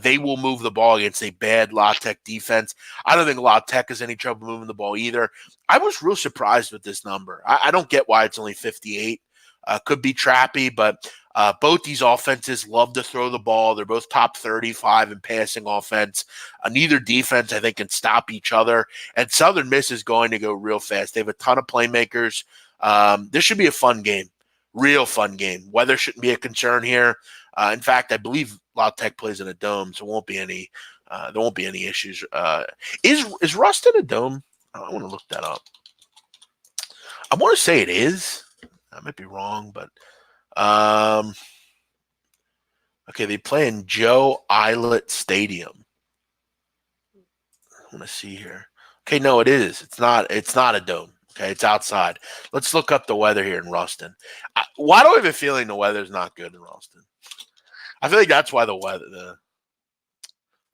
Speaker 1: They will move the ball against a bad La Tech defense. I don't think La Tech has any trouble moving the ball either. I was real surprised with this number. I don't get why it's only 58. Could be trappy, but both these offenses love to throw the ball. They're both top 35 in passing offense. Neither defense, I think, can stop each other. And Southern Miss is going to go real fast. They have a ton of playmakers. This should be a fun game, real fun game. Weather shouldn't be a concern here. In fact, I believe La Tech plays in a dome, so there won't be any issues. Is Rust in a dome? I want to look that up. I want to say it is. I might be wrong, but okay, they play in Joe Eilert Stadium. I want to see here. Okay, no, it is. It's not a dome. Okay, it's outside. Let's look up the weather here in Ruston. Why do I have a feeling the weather's not good in Ruston? I feel like that's why the weather.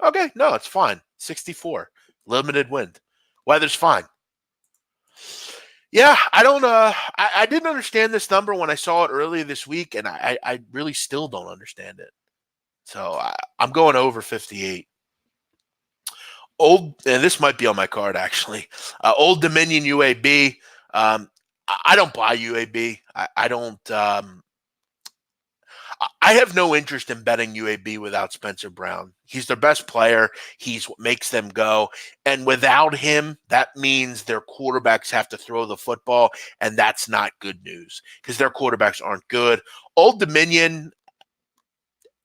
Speaker 1: Okay, no, it's fine. 64, limited wind. Weather's fine. Yeah, I don't. I didn't understand this number when I saw it earlier this week, and I really still don't understand it. So I'm going over 58. And this might be on my card actually. Old Dominion UAB. I don't buy UAB. I don't. I have no interest in betting UAB without Spencer Brown. He's their best player. He's what makes them go. And without him, that means their quarterbacks have to throw the football, and that's not good news because their quarterbacks aren't good. Old Dominion,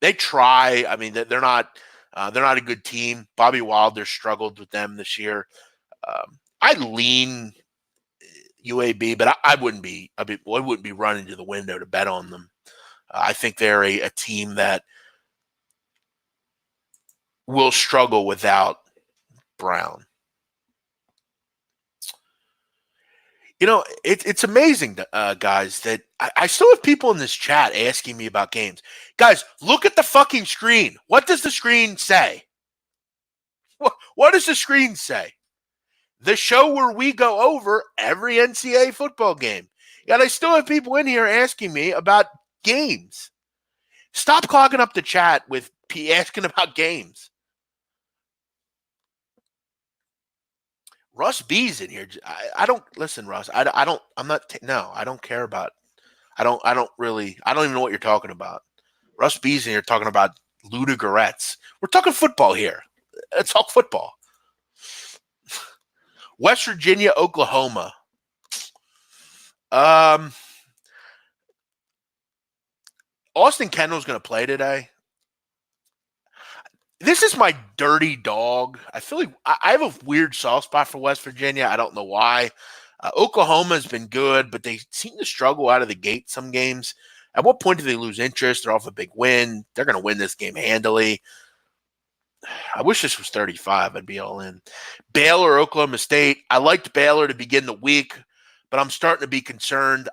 Speaker 1: they try. I mean, they're not a good team. Bobby Wilder struggled with them this year. I lean UAB, but I wouldn't be. I wouldn't be running to the window to bet on them. I think they're a team that will struggle without Brown. It's amazing, guys, that I still have people in this chat asking me about games. Guys, look at the fucking screen. What does the screen say? What does the screen say? The show where we go over every NCAA football game. Yet I still have people in here asking me about games. Stop clogging up the chat with asking about games. Russ B's in here. I don't listen, Russ. I don't. I'm not. No, I don't care about. I don't even know what you're talking about. Russ B's in here talking about Ludogorets. We're talking football here. Let's talk football. West Virginia, Oklahoma. Austin Kendall's going to play today. This is my dirty dog. I feel like I have a weird soft spot for West Virginia. I don't know why. Oklahoma has been good, but they seem to struggle out of the gate some games. At what point do they lose interest? They're off a big win. They're going to win this game handily. I wish this was 35. I'd be all in. Baylor, Oklahoma State. I liked Baylor to begin the week, but I'm starting to be concerned.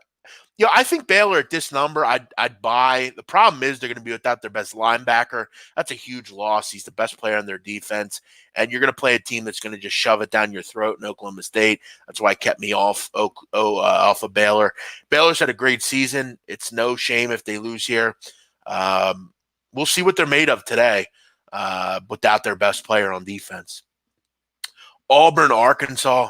Speaker 1: I think Baylor at this number, I'd buy. The problem is they're going to be without their best linebacker. That's a huge loss. He's the best player on their defense. And you're going to play a team that's going to just shove it down your throat in Oklahoma State. That's why it kept me off of Baylor. Baylor's had a great season. It's no shame if they lose here. We'll see what they're made of today without their best player on defense. Auburn, Arkansas.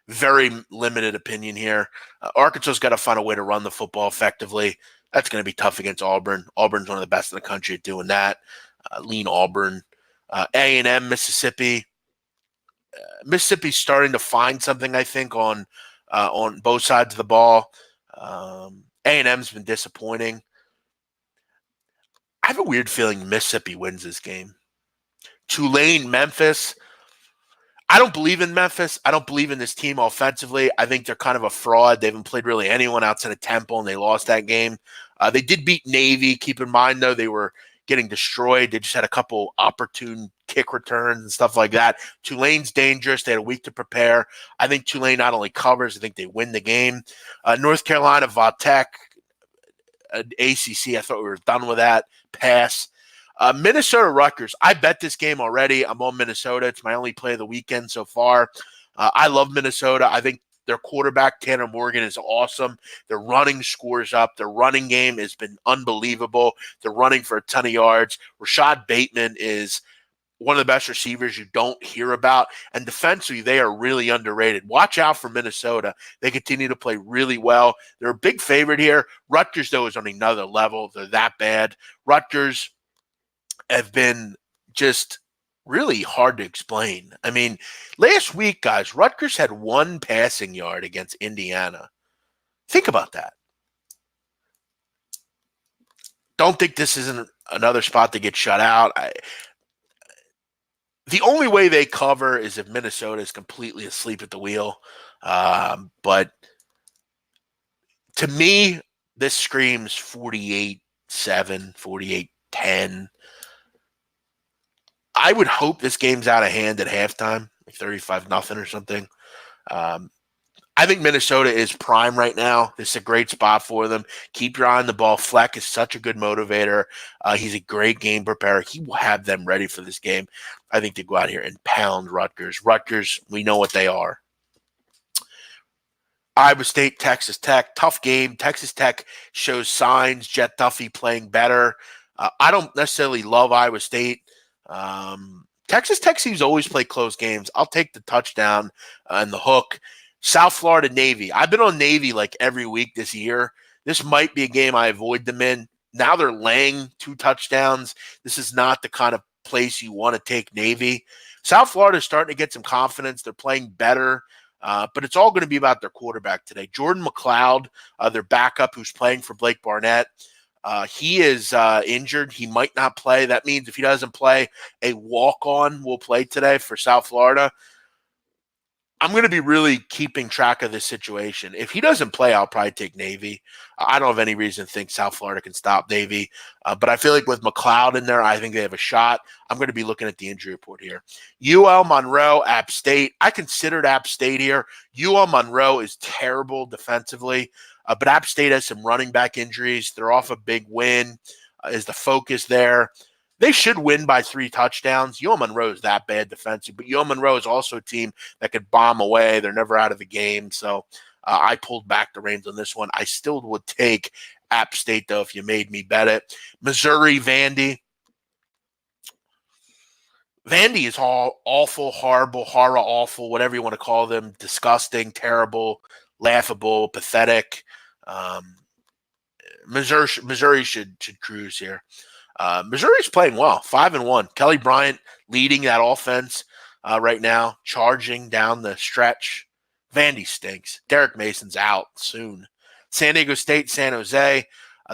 Speaker 1: Very limited opinion here. Arkansas's got to find a way to run the football effectively. That's going to be tough against Auburn. Auburn's one of the best in the country at doing that. Lean Auburn. A&M, Mississippi. Mississippi's starting to find something, I think, on both sides of the ball. A&M's been disappointing. I have a weird feeling Mississippi wins this game. Tulane, Memphis. I don't believe in Memphis. I don't believe in this team offensively. I think they're kind of a fraud. They haven't played really anyone outside of Temple, and they lost that game. They did beat Navy. Keep in mind, though, they were getting destroyed. They just had a couple opportune kick returns and stuff like that. Tulane's dangerous. They had a week to prepare. I think Tulane not only covers, I think they win the game. North Carolina, Vautech, ACC, I thought we were done with that. Pass. Minnesota, Rutgers. I bet this game already. I'm on Minnesota. It's my only play of the weekend so far. I love Minnesota. I think their quarterback, Tanner Morgan, is awesome. Their running scores up. Their running game has been unbelievable. They're running for a ton of yards. Rashad Bateman is one of the best receivers you don't hear about. And defensively, they are really underrated. Watch out for Minnesota. They continue to play really well. They're a big favorite here. Rutgers, though, is on another level. They're that bad. Rutgers have been just really hard to explain. I mean, last week, guys, Rutgers had 1 passing yard against Indiana. Think about that. Don't think this isn't another spot to get shut out. The only way they cover is if Minnesota is completely asleep at the wheel. But to me, this screams 48-7, 48-10. I would hope this game's out of hand at halftime, like 35-0 or something. I think Minnesota is prime right now. This is a great spot for them. Keep your eye on the ball. Fleck is such a good motivator. He's a great game preparer. He will have them ready for this game. I think to go out here and pound Rutgers. Rutgers, we know what they are. Iowa State, Texas Tech, tough game. Texas Tech shows signs. Jet Duffy playing better. I don't necessarily love Iowa State. Texas Tech seems to always play close games. I'll take the touchdown and the hook. South Florida, Navy. I've been on Navy like every week this year. This might be a game I avoid them in. Now they're laying 2 touchdowns. This is not the kind of place you want to take Navy. South Florida is starting to get some confidence. They're playing better, but it's all going to be about their quarterback today. Jordan McLeod, their backup who's playing for Blake Barnett, he is injured. He might not play. That means if he doesn't play, a walk-on will play today for South Florida. I'm going to be really keeping track of this situation. If he doesn't play, I'll probably take Navy. I don't have any reason to think South Florida can stop Navy. But I feel like with McLeod in there, I think they have a shot. I'm going to be looking at the injury report here. UL Monroe, App State. I considered App State here. UL Monroe is terrible defensively, but App State has some running back injuries. They're off a big win. Is the focus there? They should win by 3 touchdowns. UL Monroe is that bad defensive, but UL Monroe is also a team that could bomb away. They're never out of the game. So I pulled back the reins on this one. I still would take App State, though, if you made me bet it. Missouri, Vandy. Vandy is all awful, horrible, horror, awful, whatever you want to call them. Disgusting, terrible, laughable, pathetic. Missouri should cruise here. Missouri's playing well, 5-1. Kelly Bryant leading that offense right now, charging down the stretch. Vandy stinks. Derek Mason's out soon. San Diego State, San Jose.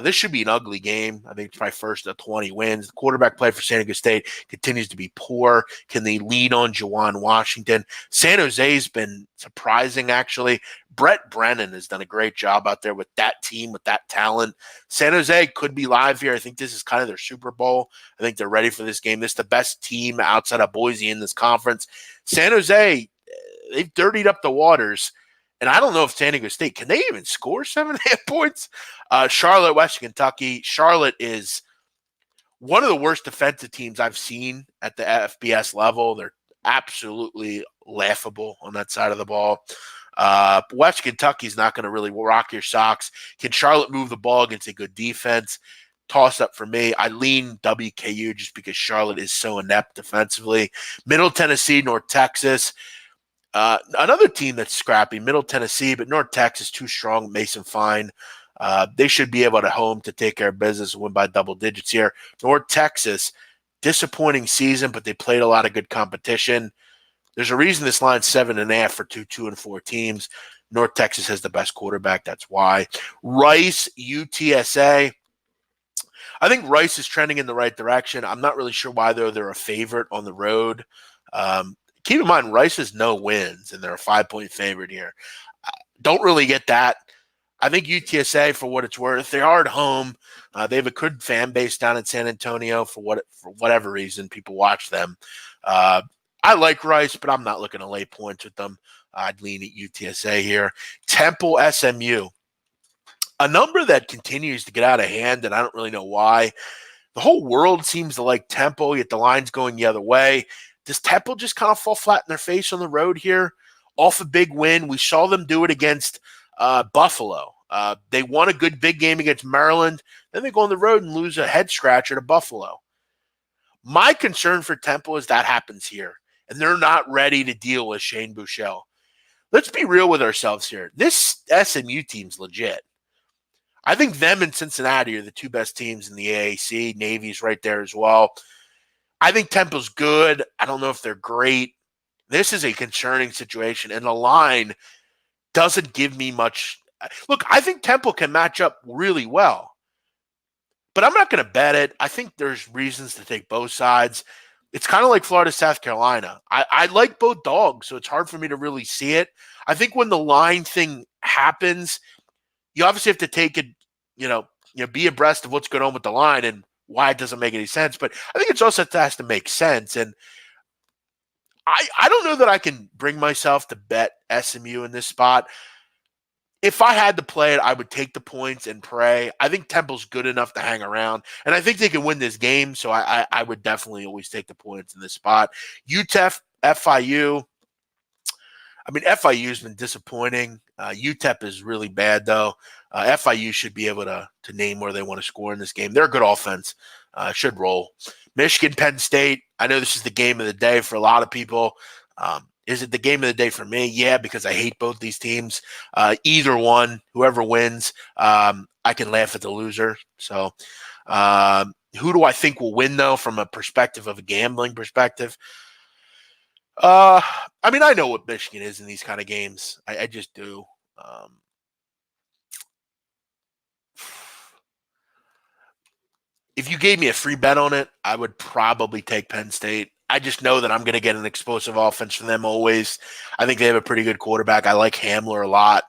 Speaker 1: This should be an ugly game. I think it's probably first of 20 wins. The quarterback play for San Diego State continues to be poor. Can they lean on Juwan Washington? San Jose's been surprising, actually. Brett Brennan has done a great job out there with that team, with that talent. San Jose could be live here. I think this is kind of their Super Bowl. I think they're ready for this game. This is the best team outside of Boise in this conference. San Jose, they've dirtied up the waters. And I don't know if San Diego State, can they even score 7.5 points? Charlotte, Western Kentucky. Charlotte is one of the worst defensive teams I've seen at the FBS level. They're absolutely laughable on that side of the ball. Western Kentucky's not going to really rock your socks. Can Charlotte move the ball against a good defense? Toss up for me. I lean WKU just because Charlotte is so inept defensively. Middle Tennessee, North Texas. Another team that's scrappy, Middle Tennessee, but North Texas too strong. Mason Fine. They should be able to home to take care of business and win by double digits here. North Texas, disappointing season, but they played a lot of good competition. There's a reason this line's 7.5 for 2-2-4 teams. North Texas has the best quarterback. That's why. Rice, UTSA. I think Rice is trending in the right direction. I'm not really sure why, though, they're a favorite on the road. Um, Keep in mind, Rice has no wins, and they're a 5-point favorite here. Don't really get that. I think UTSA, for what it's worth, they are at home. They have a good fan base down in San Antonio for whatever reason. People watch them. Uh, I like Rice, but I'm not looking to lay points with them. I'd lean at UTSA here. Temple SMU, a number that continues to get out of hand, and I don't really know why. The whole world seems to like Temple, yet the line's going the other way. Does Temple just kind of fall flat in their face on the road here? Off a big win. We saw them do it against Buffalo. They won a good big game against Maryland. Then they go on the road and lose a head scratcher to Buffalo. My concern for Temple is that happens here, and they're not ready to deal with Shane Buechele. Let's be real with ourselves here. This SMU team's legit. I think them and Cincinnati are the two best teams in the AAC. Navy's right there as well. I think Temple's good. I don't know if they're great. This is a concerning situation, and the line doesn't give me much. Look, I think Temple can match up really well, but I'm not going to bet it. I think there's reasons to take both sides. It's kind of like Florida, South Carolina. I like both dogs, so it's hard for me to really see it. I think when the line thing happens, you obviously have to take it, be abreast of what's going on with the line and why it doesn't make any sense. But I think it's also has to make sense. And I don't know that I can bring myself to bet SMU in this spot. If I had to play it, I would take the points and pray. I think Temple's good enough to hang around, and I think they can win this game. So I would definitely always take the points in this spot. UTEP, FIU. I mean, FIU's been disappointing. UTEP is really bad, though. FIU should be able to name where they want to score in this game. They're a good offense. Should roll. Michigan, Penn State. I know this is the game of the day for a lot of people. Is it the game of the day for me? Yeah, because I hate both these teams. Either one, whoever wins, I can laugh at the loser. So who do I think will win, though, from a perspective of a gambling perspective? I mean, I know what Michigan is in these kind of games. I just do. If you gave me a free bet on it, I would probably take Penn State. I just know that I'm going to get an explosive offense from them always. I think they have a pretty good quarterback. I like Hamler a lot.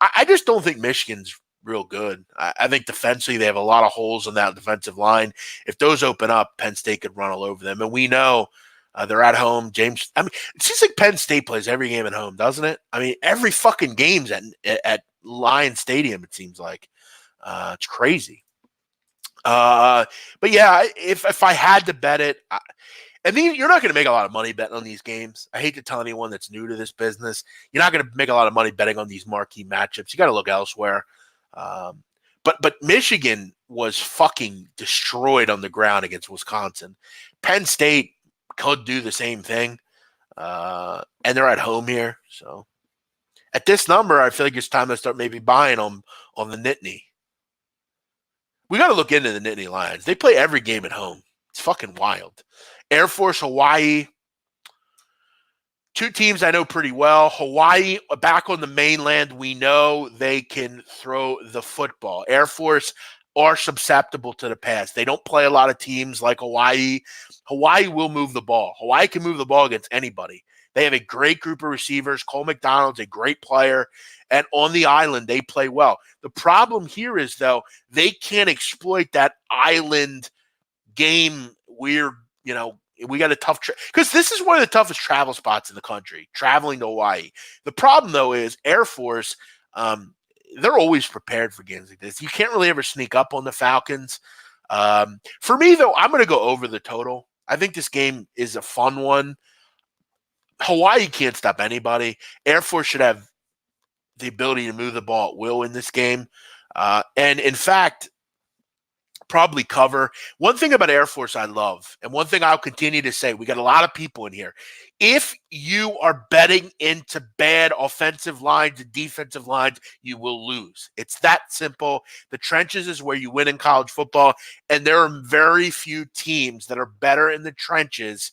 Speaker 1: I just don't think Michigan's real good. I think defensively they have a lot of holes on that defensive line. If those open up, Penn State could run all over them. And we know they're at home. It seems like Penn State plays every game at home, doesn't it? I mean, every fucking game's at Lion Stadium, it seems like. It's crazy. But yeah, if I had to bet it, and then you're not going to make a lot of money betting on these games. I hate to tell anyone that's new to this business, you're not going to make a lot of money betting on these marquee matchups. You got to look elsewhere. But Michigan was fucking destroyed on the ground against Wisconsin. Penn State could do the same thing, and they're at home here. So at this number, I feel like it's time to start maybe buying on the Nittany. We got to look into the Nittany Lions. They play every game at home. It's fucking wild. Air Force, Hawaii. Two teams I know pretty well. Hawaii, back on the mainland, we know they can throw the football. Air Force are susceptible to the pass. They don't play a lot of teams like Hawaii. Hawaii will move the ball. Hawaii can move the ball against anybody. They have a great group of receivers. Cole McDonald's a great player. And on the island, they play well. The problem here is, though, they can't exploit that island game weird, we got a tough because this is one of the toughest travel spots in the country, traveling to Hawaii. The problem, though, is Air Force, they're always prepared for games like this. You can't really ever sneak up on the Falcons. For me, though, I'm going to go over the total. I think this game is a fun one. Hawaii can't stop anybody. Air Force should have the ability to move the ball at will in this game. And, in fact, probably cover. One thing about Air Force I love, and one thing I'll continue to say, we got a lot of people in here. If you are betting into bad offensive lines and defensive lines, you will lose. It's that simple. The trenches is where you win in college football, and there are very few teams that are better in the trenches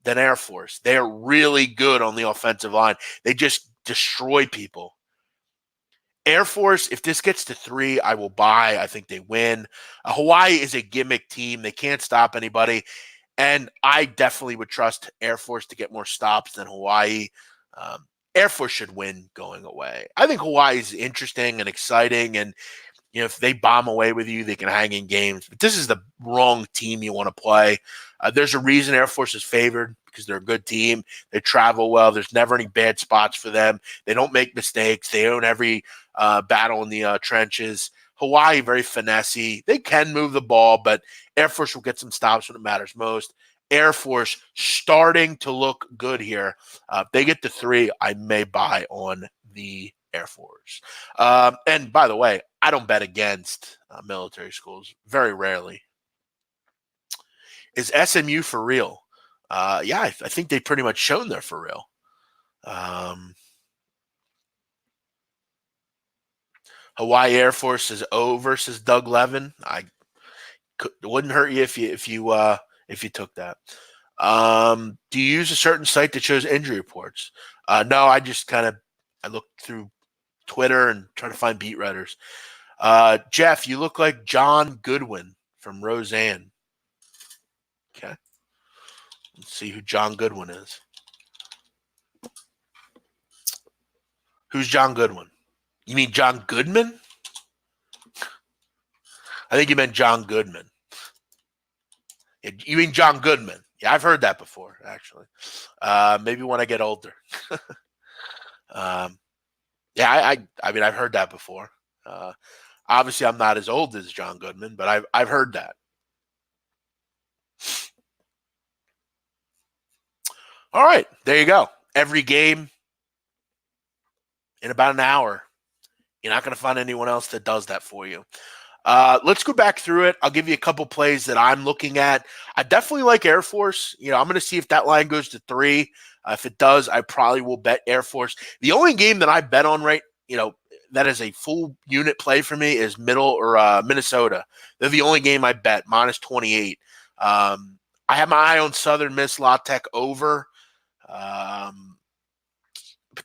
Speaker 1: than Air Force. They're really good on the offensive line. They just destroy people. Air Force, if this gets to 3, I will buy. I think they win. Hawaii is a gimmick team. They can't stop anybody. And I definitely would trust Air Force to get more stops than Hawaii. Um, Air Force should win going away. I think Hawaii is interesting and exciting. And if they bomb away with you, they can hang in games. But this is the wrong team you want to play. There's a reason Air Force is favored because they're a good team. They travel well. There's never any bad spots for them. They don't make mistakes. They own every battle in the trenches. Hawaii, very finessey. They can move the ball, but Air Force will get some stops when it matters most. Air Force starting to look good here. They get to 3. I may buy on the Air Force. And by the way, I don't bet against military schools, very rarely. Is SMU for real? Yeah, I think they've pretty much shown they're for real. Hawaii Air Force is O versus Doug Levin. It wouldn't hurt you if you took that. Do you use a certain site that shows injury reports? No, I just I looked through Twitter and try to find beat writers. Jeff, you look like John Goodwin from Roseanne. Okay. Let's see who John Goodwin is. Who's John Goodwin? You mean John Goodman? I think you meant John Goodman. You mean John Goodman? Yeah, I've heard that before, actually. Maybe when I get older. Yeah, I mean, I've heard that before. Obviously, I'm not as old as John Goodman, but I've heard that. All right, there you go. Every game in about an hour. You're not going to find anyone else that does that for you. Let's go back through it. I'll give you a couple plays that I'm looking at. I definitely like Air Force. I'm going to see if that line goes to 3. If it does, I probably will bet Air Force. The only game that I bet on that is a full unit play for me is Minnesota. They're the only game I bet, minus 28. I have my eye on Southern Miss La Tech over. But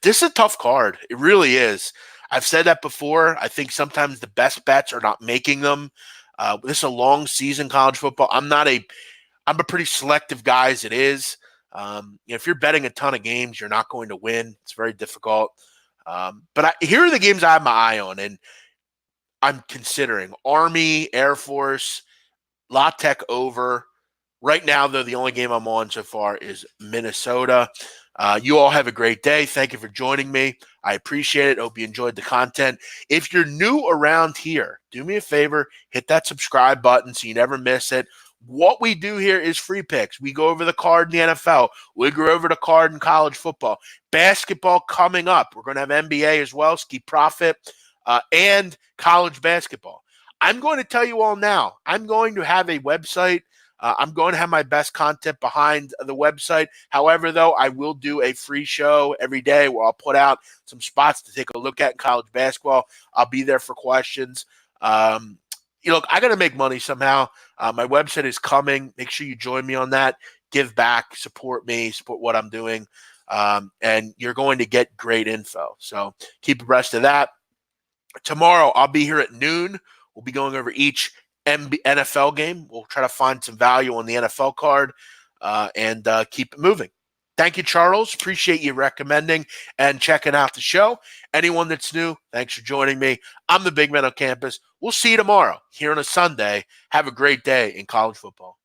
Speaker 1: this is a tough card. It really is. I've said that before. I think sometimes the best bets are not making them. This is a long season, college football. I'm a pretty selective guy as it is. If you're betting a ton of games, you're not going to win. It's very difficult. But here are the games I have my eye on, and I'm considering Army, Air Force, La Tech over. Right now, though, the only game I'm on so far is Minnesota. You all have a great day. Thank you for joining me. I appreciate it. Hope you enjoyed the content. If you're new around here, do me a favor, hit that subscribe button so you never miss it. What we do here is free picks. We go over the card in the NFL. We go over the card in college football. Basketball coming up. We're going to have NBA as well, Ski Profit, and college basketball. I'm going to tell you all now, I'm going to have a website. I'm going to have my best content behind the website. However, though, I will do a free show every day where I'll put out some spots to take a look at in college basketball. I'll be there for questions. Look, I got to make money somehow. My website is coming. Make sure you join me on that. Give back, support me, support what I'm doing. And you're going to get great info. So keep abreast of that. Tomorrow, I'll be here at noon. We'll be going over each NFL game. We'll try to find some value on the NFL card and keep it moving. Thank you, Charles. Appreciate you recommending and checking out the show. Anyone that's new, thanks for joining me. I'm the Big Man on Campus. We'll see you tomorrow here on a Sunday. Have a great day in college football.